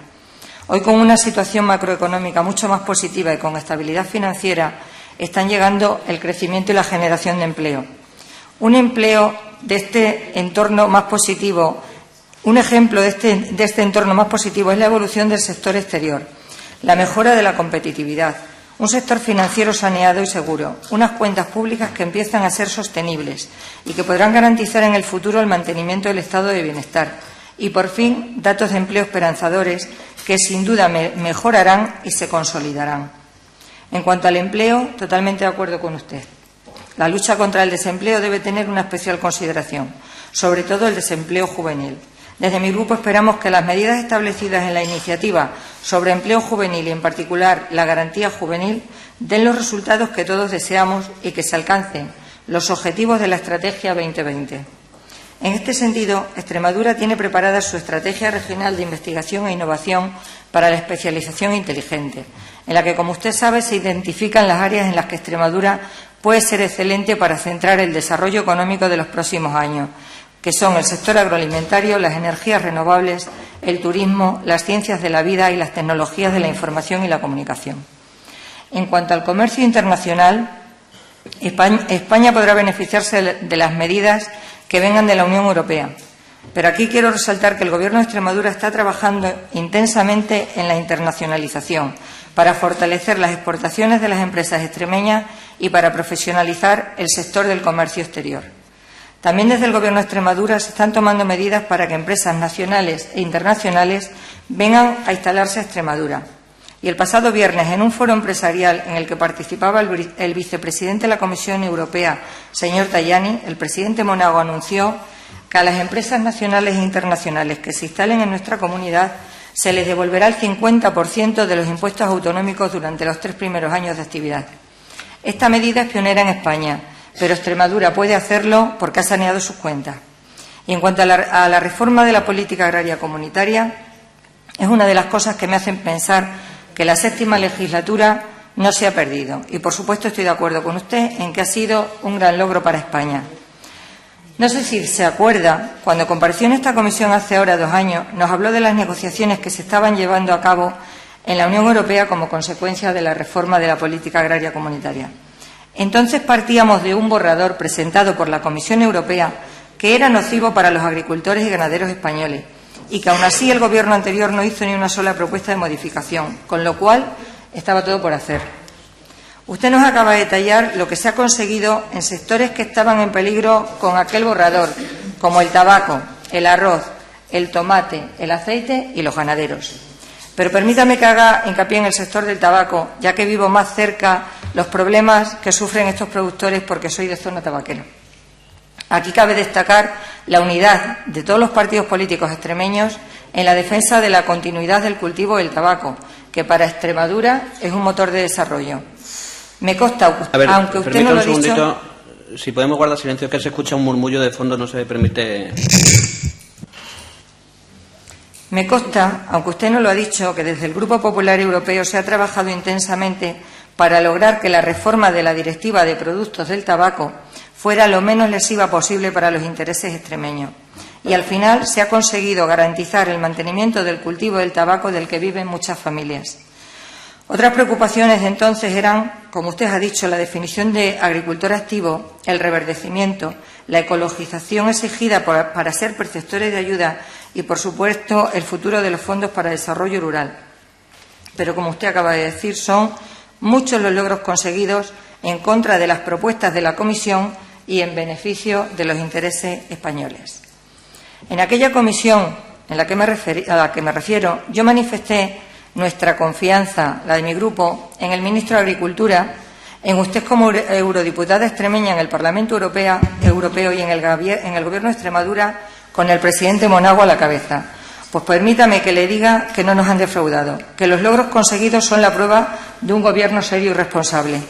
Hoy, con una situación macroeconómica mucho más positiva y con estabilidad financiera, están llegando el crecimiento y la generación de empleo. Un empleo de este entorno más positivo, un ejemplo de este entorno más positivo es la evolución del sector exterior, la mejora de la competitividad, un sector financiero saneado y seguro, unas cuentas públicas que empiezan a ser sostenibles y que podrán garantizar en el futuro el mantenimiento del estado de bienestar y, por fin, datos de empleo esperanzadores que, sin duda, mejorarán y se consolidarán. En cuanto al empleo, totalmente de acuerdo con usted. La lucha contra el desempleo debe tener una especial consideración, sobre todo el desempleo juvenil. Desde mi grupo esperamos que las medidas establecidas en la iniciativa sobre empleo juvenil y, en particular, la garantía juvenil, den los resultados que todos deseamos y que se alcancen los objetivos de la Estrategia 2020. En este sentido, Extremadura tiene preparada su Estrategia Regional de Investigación e Innovación para la Especialización Inteligente, en la que, como usted sabe, se identifican las áreas en las que Extremadura puede ser excelente para centrar el desarrollo económico de los próximos años, que son el sector agroalimentario, las energías renovables, el turismo, las ciencias de la vida y las tecnologías de la información y la comunicación. En cuanto al comercio internacional, España podrá beneficiarse de las medidas que vengan de la Unión Europea. Pero aquí quiero resaltar que el Gobierno de Extremadura está trabajando intensamente en la internacionalización para fortalecer las exportaciones de las empresas extremeñas y para profesionalizar el sector del comercio exterior. También desde el Gobierno de Extremadura se están tomando medidas para que empresas nacionales e internacionales vengan a instalarse a Extremadura. Y el pasado viernes, en un foro empresarial en el que participaba el vicepresidente de la Comisión Europea, señor Tajani, el presidente Monago anunció que a las empresas nacionales e internacionales que se instalen en nuestra comunidad se les devolverá el 50% de los impuestos autonómicos durante los 3 primeros años de actividad. Esta medida es pionera en España, pero Extremadura puede hacerlo porque ha saneado sus cuentas. Y en cuanto a la reforma de la política agraria comunitaria, es una de las cosas que me hacen pensar que la 6ª legislatura no se ha perdido. Y, por supuesto, estoy de acuerdo con usted en que ha sido un gran logro para España. No sé si se acuerda, cuando compareció en esta comisión hace ahora 2 años, nos habló de las negociaciones que se estaban llevando a cabo en la Unión Europea como consecuencia de la reforma de la política agraria comunitaria. Entonces partíamos de un borrador presentado por la Comisión Europea que era nocivo para los agricultores y ganaderos españoles y que aún así el Gobierno anterior no hizo ni una sola propuesta de modificación, con lo cual estaba todo por hacer. Usted nos acaba de detallar lo que se ha conseguido en sectores que estaban en peligro con aquel borrador, como el tabaco, el arroz, el tomate, el aceite y los ganaderos. Pero permítame que haga hincapié en el sector del tabaco, ya que vivo más cerca los problemas que sufren estos productores porque soy de zona tabaquera. Aquí cabe destacar la unidad de todos los partidos políticos extremeños en la defensa de la continuidad del cultivo del tabaco, que para Extremadura es un motor de desarrollo. Me consta, aunque usted no lo ha dicho... Si podemos guardar silencio, que se escucha un murmullo de fondo, no se permite... Me consta, aunque usted no lo ha dicho, que desde el Grupo Popular Europeo se ha trabajado intensamente para lograr que la reforma de la Directiva de Productos del Tabaco fuera lo menos lesiva posible para los intereses extremeños. Y al final se ha conseguido garantizar el mantenimiento del cultivo del tabaco del que viven muchas familias. Otras preocupaciones de entonces eran, como usted ha dicho, la definición de agricultor activo, el reverdecimiento, la ecologización exigida para ser perceptores de ayuda y, por supuesto, el futuro de los fondos para desarrollo rural. Pero, como usted acaba de decir, son muchos los logros conseguidos en contra de las propuestas de la Comisión y en beneficio de los intereses españoles. En aquella comisión a la que me refiero, yo manifesté nuestra confianza, la de mi grupo, en el ministro de Agricultura, en usted como eurodiputada extremeña en el Parlamento Europeo y en el Gobierno de Extremadura, con el presidente Monago a la cabeza. Pues permítame que le diga que no nos han defraudado, que los logros conseguidos son la prueba de un Gobierno serio y responsable.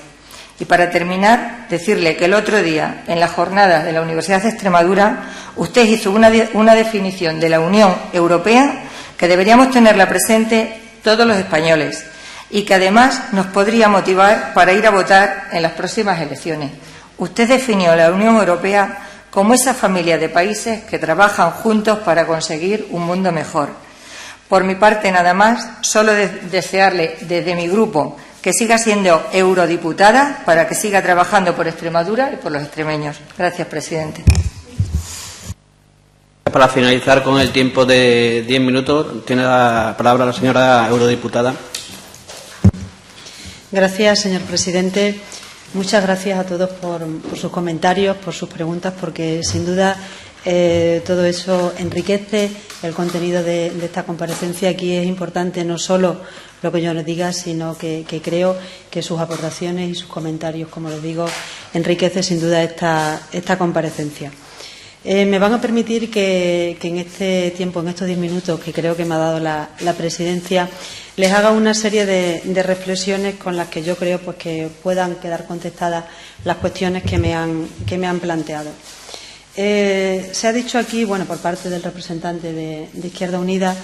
Y para terminar, decirle que el otro día, en la jornada de la Universidad de Extremadura, usted hizo una definición de la Unión Europea que deberíamos tenerla presente todos los españoles y que además nos podría motivar para ir a votar en las próximas elecciones. Usted definió la Unión Europea como esa familia de países que trabajan juntos para conseguir un mundo mejor. Por mi parte, nada más, solo desearle desde mi grupo que siga siendo eurodiputada para que siga trabajando por Extremadura y por los extremeños. Gracias, presidente. Para finalizar con el tiempo de 10 minutos, tiene la palabra la señora eurodiputada. Gracias, señor presidente. Muchas gracias a todos por sus comentarios, por sus preguntas, porque sin duda todo eso enriquece el contenido de esta comparecencia. Aquí es importante no solo lo que yo les diga, sino que creo que sus aportaciones y sus comentarios, como les digo, enriquece sin duda esta comparecencia. Me van a permitir que en este tiempo, en estos 10 minutos que creo que me ha dado la presidencia, les haga una serie de reflexiones con las que yo creo pues, que puedan quedar contestadas las cuestiones que me han planteado. Se ha dicho aquí, bueno, por parte del representante de Izquierda Unida,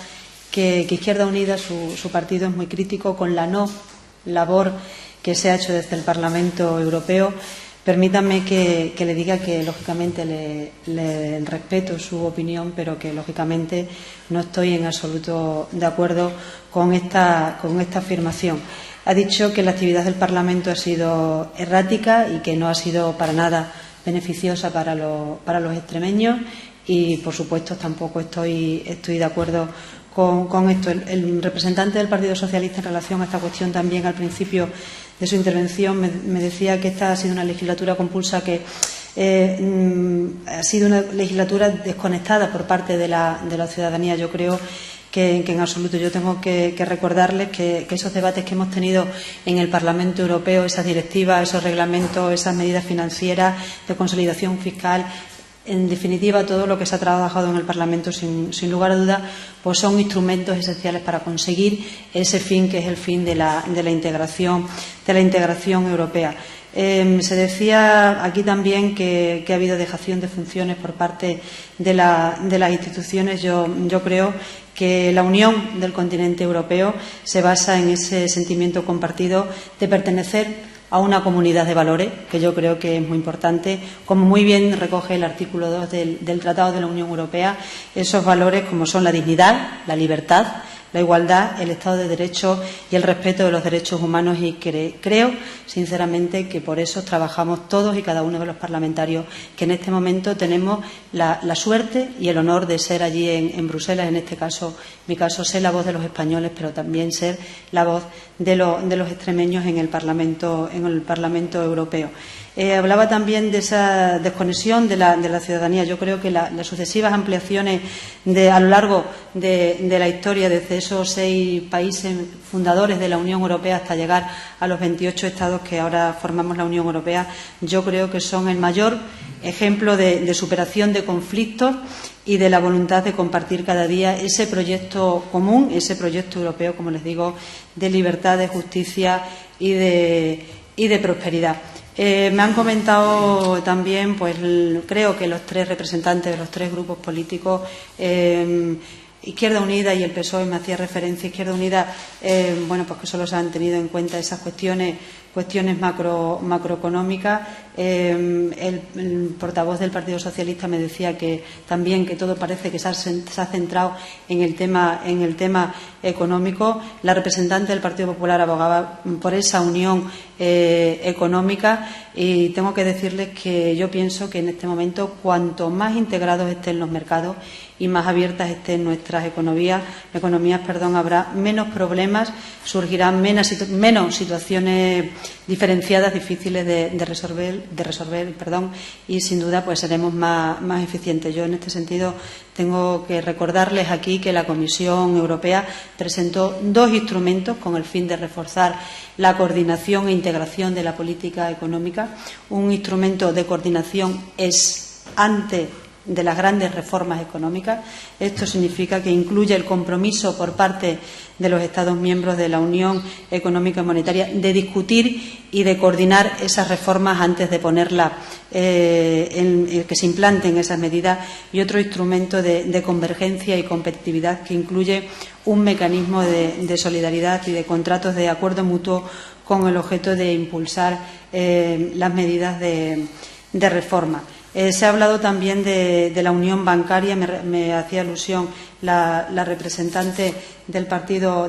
que Izquierda Unida, su partido, es muy crítico con la no labor que se ha hecho desde el Parlamento Europeo. Permítanme que le diga que, lógicamente, le respeto su opinión, pero que, lógicamente, no estoy en absoluto de acuerdo con esta afirmación. Ha dicho que la actividad del Parlamento ha sido errática y que no ha sido para nada beneficiosa para los extremeños y, por supuesto, tampoco estoy de acuerdo con esto. El representante del Partido Socialista, en relación a esta cuestión, también al principio de su intervención me decía que esta ha sido una legislatura compulsa, que ha sido una legislatura desconectada por parte de la ciudadanía. Yo creo que en absoluto. Yo tengo que recordarles que esos debates que hemos tenido en el Parlamento Europeo, esas directivas, esos reglamentos, esas medidas financieras de consolidación fiscal, en definitiva, todo lo que se ha trabajado en el Parlamento, sin lugar a dudas, pues son instrumentos esenciales para conseguir ese fin, que es el fin de la integración europea. Se decía aquí también que ha habido dejación de funciones por parte de las instituciones. Yo creo que la unión del continente europeo se basa en ese sentimiento compartido de pertenecer a una comunidad de valores, que yo creo que es muy importante, como muy bien recoge el artículo 2 del Tratado de la Unión Europea, esos valores como son la dignidad, la libertad, la igualdad, el Estado de Derecho y el respeto de los derechos humanos, y creo, sinceramente, que por eso trabajamos todos y cada uno de los parlamentarios que en este momento tenemos la suerte y el honor de ser allí en Bruselas. En este caso, mi caso, ser la voz de los españoles, pero también ser la voz de los extremeños en el Parlamento Europeo. Hablaba también de esa desconexión de la ciudadanía. Yo creo que las sucesivas ampliaciones a lo largo de la historia, desde esos 6 países fundadores de la Unión Europea hasta llegar a los 28 Estados que ahora formamos la Unión Europea, yo creo que son el mayor ejemplo de superación de conflictos y de la voluntad de compartir cada día ese proyecto común, ese proyecto europeo, como les digo, de libertad, de justicia y de prosperidad. Me han comentado también, pues creo que los 3 representantes de los 3 grupos políticos, Izquierda Unida y el PSOE, me hacía referencia. Izquierda Unida, bueno, pues que solo se han tenido en cuenta esas cuestiones macroeconómicas. El portavoz del Partido Socialista me decía que también que todo parece que se ha centrado en el tema económico. La representante del Partido Popular abogaba por esa unión económica, y tengo que decirles que yo pienso que en este momento, cuanto más integrados estén los mercados y más abiertas estén nuestras economías, habrá menos problemas, surgirán menos situaciones diferenciadas, difíciles de resolver, y sin duda pues seremos más eficientes. Yo en este sentido tengo que recordarles aquí que la Comisión Europea presentó 2 instrumentos con el fin de reforzar la coordinación e integración de la política económica. Un instrumento de coordinación es ante de las grandes reformas económicas. Esto significa que incluye el compromiso por parte de los Estados miembros de la Unión Económica y Monetaria de discutir y de coordinar esas reformas antes de ponerlas, que se implanten esas medidas, y otro instrumento de convergencia y competitividad que incluye un mecanismo de solidaridad y de contratos de acuerdo mutuo con el objeto de impulsar las medidas de reforma. Se ha hablado también de la unión bancaria. Me hacía alusión La representante del Partido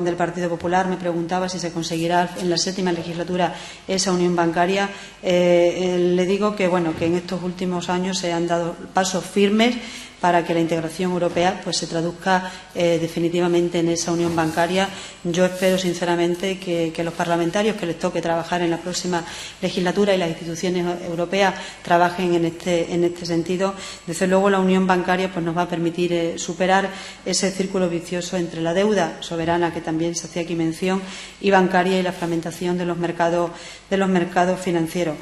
Popular me preguntaba si se conseguirá en la 7ª legislatura esa unión bancaria. Le digo que en estos últimos años se han dado pasos firmes para que la integración europea se traduzca definitivamente en esa unión bancaria. Yo espero sinceramente que los parlamentarios que les toque trabajar en la próxima legislatura y las instituciones europeas trabajen en este sentido. Desde luego la unión bancaria nos va a permitir superar ese círculo vicioso entre la deuda soberana, que también se hacía aquí mención, y bancaria, y la fragmentación de los mercados financieros.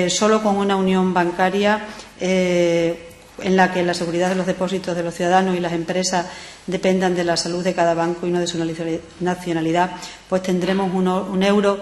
Solo con una unión bancaria en la que la seguridad de los depósitos de los ciudadanos y las empresas dependan de la salud de cada banco y no de su nacionalidad, tendremos un euro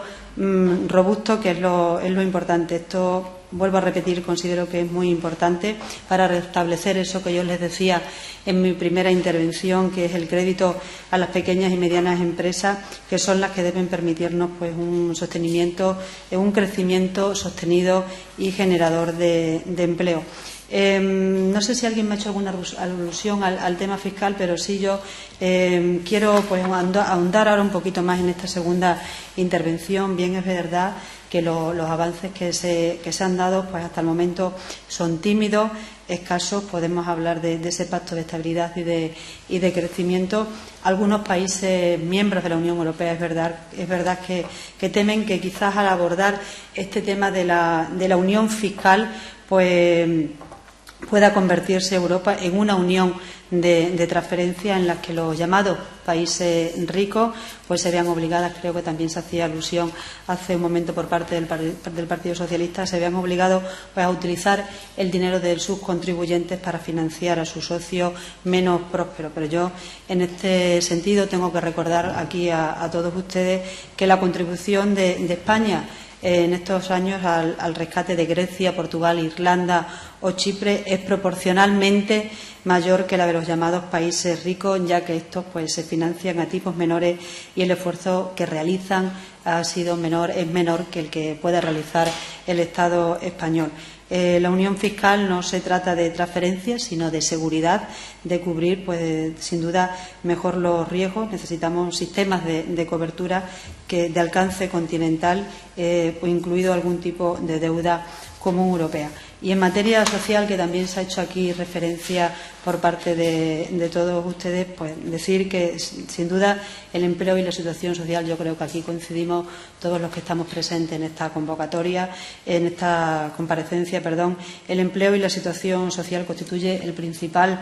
robusto, que es lo importante. Esto, vuelvo a repetir, considero que es muy importante para restablecer eso que yo les decía en mi primera intervención, que es el crédito a las pequeñas y medianas empresas, que son las que deben permitirnos un sostenimiento, un crecimiento sostenido y generador de empleo. No sé si alguien me ha hecho alguna alusión al tema fiscal, pero sí yo quiero ahondar ahora un poquito más en esta segunda intervención. Bien, es verdad que los avances que se han dado hasta el momento son tímidos, escasos. Podemos hablar de ese pacto de estabilidad y de crecimiento. Algunos países miembros de la Unión Europea es verdad que temen que quizás al abordar este tema de la unión fiscal pueda convertirse Europa en una unión de transferencias en las que los llamados países ricos se vean obligadas, creo que también se hacía alusión hace un momento por parte del Partido Socialista, se vean obligados a utilizar el dinero de sus contribuyentes para financiar a sus socios menos prósperos. Pero yo, en este sentido, tengo que recordar aquí a todos ustedes que la contribución de España en estos años al rescate de Grecia, Portugal, Irlanda o Chipre es proporcionalmente mayor que la de los llamados países ricos, ya que estos se financian a tipos menores y el esfuerzo que realizan es menor que el que puede realizar el Estado español. La unión fiscal no se trata de transferencias, sino de seguridad, de cubrir, sin duda, mejor los riesgos. Necesitamos sistemas de cobertura de alcance continental, incluido algún tipo de deuda común europea. Y en materia social, que también se ha hecho aquí referencia por parte de todos ustedes, decir que, sin duda, el empleo y la situación social, yo creo que aquí coincidimos todos los que estamos presentes en esta convocatoria, en esta comparecencia, el empleo y la situación social constituye el principal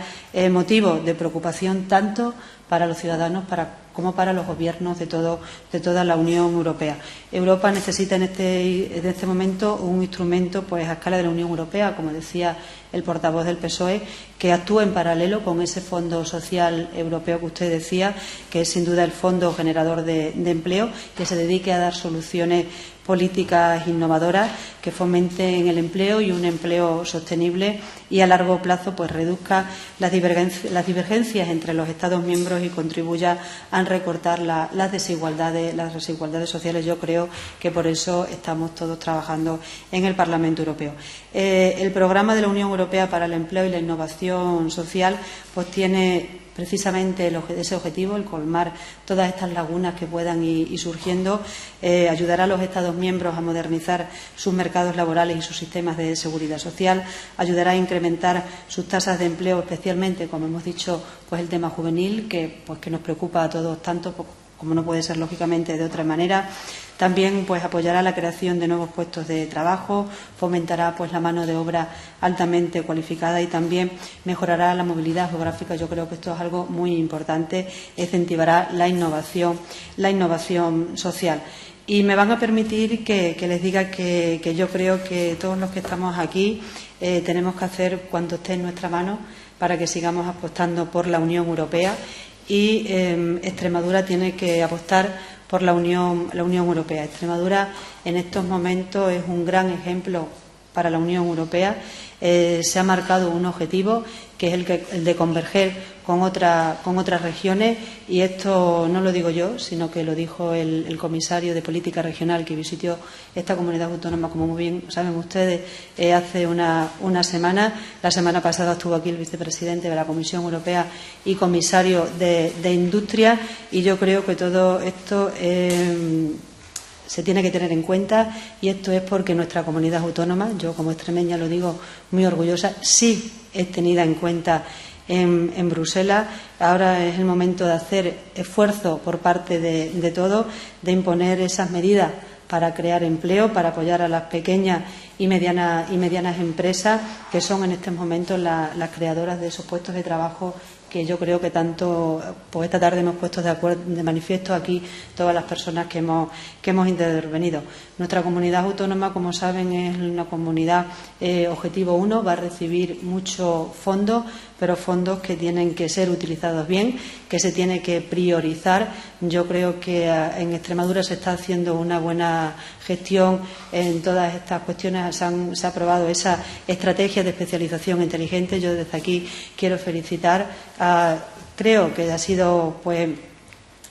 motivo de preocupación tanto para los ciudadanos como para los gobiernos de toda la Unión Europea. Europa necesita en este momento un instrumento a escala de la Unión Europea, como decía el portavoz del PSOE, que actúe en paralelo con ese Fondo Social Europeo que usted decía, que es sin duda el fondo generador de empleo, que se dedique a dar soluciones políticas innovadoras que fomenten el empleo y un empleo sostenible y a largo plazo reduzca las divergencias entre los Estados miembros y contribuya a recortar las desigualdades sociales. Yo creo que por eso estamos todos trabajando en el Parlamento Europeo. El programa de la Unión Europea para el empleo y la innovación social tiene precisamente ese objetivo, el colmar todas estas lagunas que puedan ir surgiendo, ayudará a los Estados miembros a modernizar sus mercados laborales y sus sistemas de seguridad social, ayudará a incrementar sus tasas de empleo, especialmente, como hemos dicho, el tema juvenil, que nos preocupa a todos tanto como no puede ser lógicamente de otra manera. También apoyará la creación de nuevos puestos de trabajo, fomentará la mano de obra altamente cualificada y también mejorará la movilidad geográfica. Yo creo que esto es algo muy importante, incentivará la innovación social. Y me van a permitir que les diga que yo creo que todos los que estamos aquí tenemos que hacer cuanto esté en nuestra mano para que sigamos apostando por la Unión Europea y Extremadura tiene que apostar por la Unión Europea. Extremadura en estos momentos es un gran ejemplo para la Unión Europea. Se ha marcado un objetivo que es el de converger con otras regiones, y esto no lo digo yo, sino que lo dijo el comisario de Política Regional que visitó esta comunidad autónoma, como muy bien saben ustedes, hace una semana. La semana pasada estuvo aquí el vicepresidente de la Comisión Europea y comisario de Industria, y yo creo que todo esto se tiene que tener en cuenta, y esto es porque nuestra comunidad autónoma, yo como extremeña lo digo muy orgullosa, sí es tenida en cuenta en Bruselas. Ahora es el momento de hacer esfuerzo por parte de todos, de imponer esas medidas para crear empleo, para apoyar a las pequeñas y medianas empresas, que son en estos momentos las creadoras de esos puestos de trabajo que yo creo que tanto, pues esta tarde hemos puesto de manifiesto aquí todas las personas que hemos intervenido. Nuestra comunidad autónoma, como saben, es una comunidad objetivo 1, va a recibir muchos fondos, pero fondos que tienen que ser utilizados bien, que se tiene que priorizar. Yo creo que en Extremadura se está haciendo una buena gestión en todas estas cuestiones. Se ha aprobado esa estrategia de especialización inteligente. Yo desde aquí quiero felicitar creo que ha sido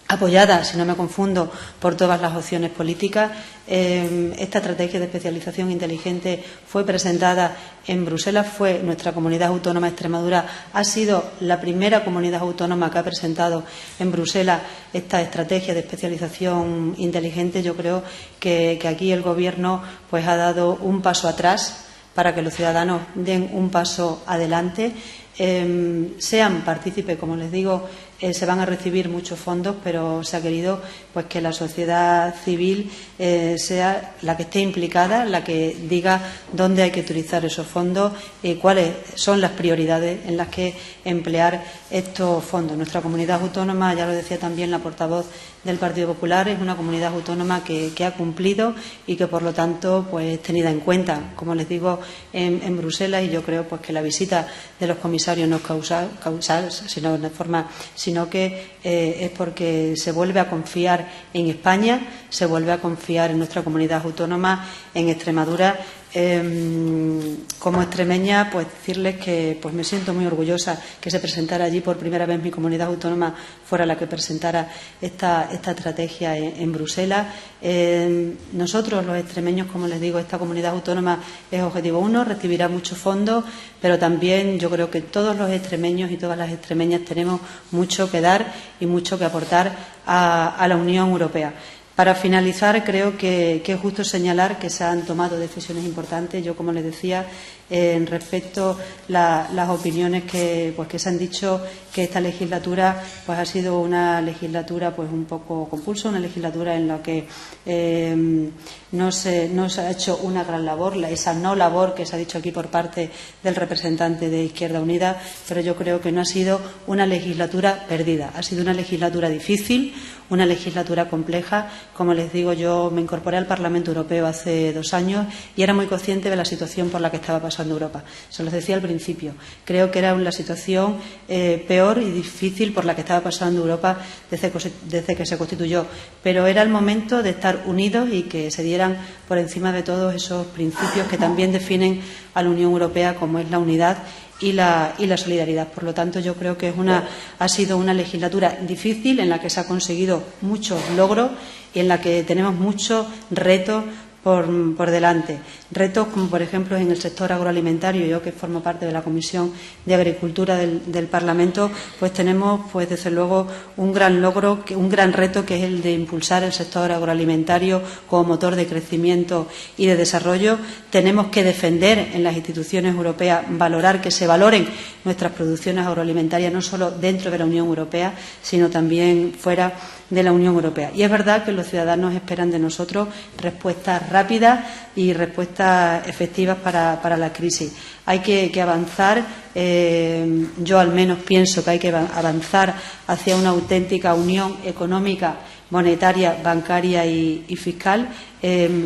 apoyada, si no me confundo, por todas las opciones políticas. Esta estrategia de especialización inteligente fue presentada en Bruselas. Nuestra comunidad autónoma, Extremadura, ha sido la primera comunidad autónoma que ha presentado en Bruselas esta estrategia de especialización inteligente. Yo creo que aquí el Gobierno ha dado un paso atrás para que los ciudadanos den un paso adelante. Sean partícipes, como les digo, se van a recibir muchos fondos, pero se ha querido que la sociedad civil sea la que esté implicada, la que diga dónde hay que utilizar esos fondos y cuáles son las prioridades en las que emplear estos fondos. Nuestra comunidad autónoma, ya lo decía también la portavoz del Partido Popular, es una comunidad autónoma que ha cumplido y que, por lo tanto, es tenida en cuenta, como les digo, en Bruselas. Y yo creo que la visita de los comisarios no es causal, sino que es porque se vuelve a confiar en España, se vuelve a confiar en nuestra comunidad autónoma, en Extremadura. Como extremeña, decirles que me siento muy orgullosa que se presentara allí por primera vez mi comunidad autónoma fuera la que presentara esta estrategia en Bruselas. Nosotros, los extremeños, como les digo, esta comunidad autónoma es objetivo 1, recibirá muchos fondos, pero también yo creo que todos los extremeños y todas las extremeñas tenemos mucho que dar y mucho que aportar a la Unión Europea. Para finalizar, creo que es justo señalar que se han tomado decisiones importantes. Yo, como les decía, respecto las opiniones que se han dicho, que esta legislatura ha sido una legislatura un poco compulsa, una legislatura en la que no se ha hecho una gran labor, esa no labor que se ha dicho aquí por parte del representante de Izquierda Unida, pero yo creo que no ha sido una legislatura perdida. Ha sido una legislatura difícil, una legislatura compleja. Como les digo, yo me incorporé al Parlamento Europeo hace 2 años y era muy consciente de la situación por la que estaba pasando Europa. Se los decía al principio. Creo que era una situación peor y difícil por la que estaba pasando Europa desde que se constituyó. Pero era el momento de estar unidos y que se dieran por encima de todos esos principios que también definen a la Unión Europea, como es la unidad y la solidaridad. Por lo tanto, yo creo que ha sido una legislatura difícil en la que se ha conseguido muchos logros y en la que tenemos muchos retos por delante. Retos como, por ejemplo, en el sector agroalimentario. Yo, que formo parte de la Comisión de Agricultura del Parlamento, tenemos, desde luego, un gran logro, un gran reto, que es el de impulsar el sector agroalimentario como motor de crecimiento y de desarrollo. Tenemos que defender en las instituciones europeas, valorar que se valoren nuestras producciones agroalimentarias, no solo dentro de la Unión Europea, sino también fuera de la Unión Europea. Y es verdad que los ciudadanos esperan de nosotros respuestas rápidas y respuestas efectivas para la crisis. Hay que avanzar. Yo al menos pienso que hay que avanzar hacia una auténtica unión económica, monetaria, bancaria y fiscal.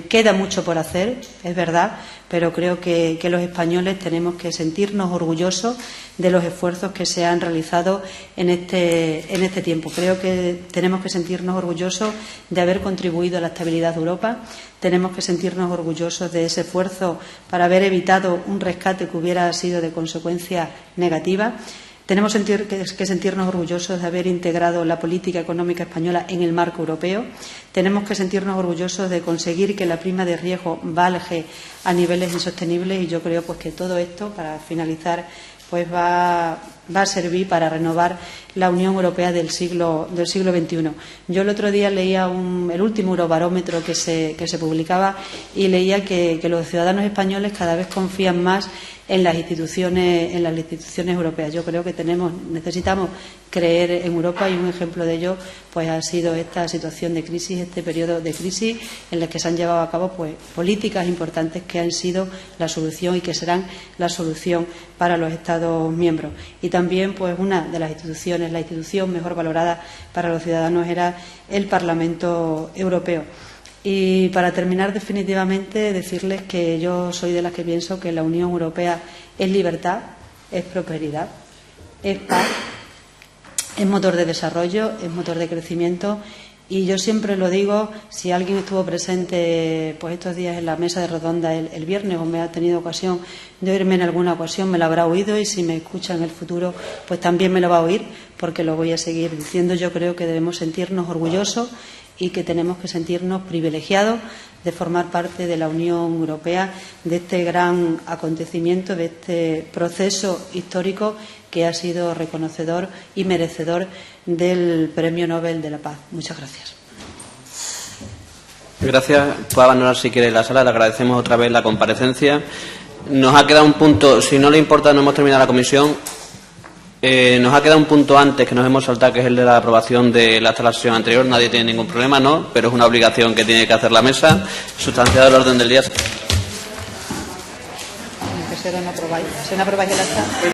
Queda mucho por hacer, es verdad, pero creo que los españoles tenemos que sentirnos orgullosos de los esfuerzos que se han realizado en este tiempo. Creo que tenemos que sentirnos orgullosos de haber contribuido a la estabilidad de Europa. Tenemos que sentirnos orgullosos de ese esfuerzo para haber evitado un rescate que hubiera sido de consecuencias negativas. Tenemos que sentirnos orgullosos de haber integrado la política económica española en el marco europeo. Tenemos que sentirnos orgullosos de conseguir que la prima de riesgo baje a niveles insostenibles, y yo creo pues que todo esto, para finalizar, pues va a servir para renovar la Unión Europea del siglo XXI. Yo el otro día leía el último Eurobarómetro que se publicaba, y leía que los ciudadanos españoles cada vez confían más en las instituciones europeas. Yo creo que necesitamos creer en Europa, y un ejemplo de ello pues ha sido esta situación de crisis, este periodo de crisis en el que se han llevado a cabo pues políticas importantes que han sido la solución y que serán la solución para los Estados miembros. Y también pues una de las instituciones, la institución mejor valorada para los ciudadanos, era el Parlamento Europeo. Y para terminar, definitivamente, decirles que yo soy de las que pienso que la Unión Europea es libertad, es prosperidad, es paz, es motor de desarrollo, es motor de crecimiento. Y yo siempre lo digo, si alguien estuvo presente pues estos días en la mesa de redonda el viernes, o me ha tenido ocasión de oírme en alguna ocasión, me lo habrá oído, y si me escucha en el futuro pues también me lo va a oír, porque lo voy a seguir diciendo. Yo creo que debemos sentirnos orgullosos y que tenemos que sentirnos privilegiados de formar parte de la Unión Europea, de este gran acontecimiento, de este proceso histórico que ha sido reconocedor y merecedor del Premio Nobel de la Paz. Muchas gracias. Gracias. Puede abandonar si quiere la sala. Le agradecemos otra vez la comparecencia. Nos ha quedado un punto, si no le importa, no hemos terminado la comisión. Nos ha quedado un punto antes que nos hemos saltado, que es el de la aprobación de la sesión anterior. Nadie tiene ningún problema, ¿no? Pero es una obligación que tiene que hacer la mesa. Sustanciado el orden del día. Se no aprobáis el acta.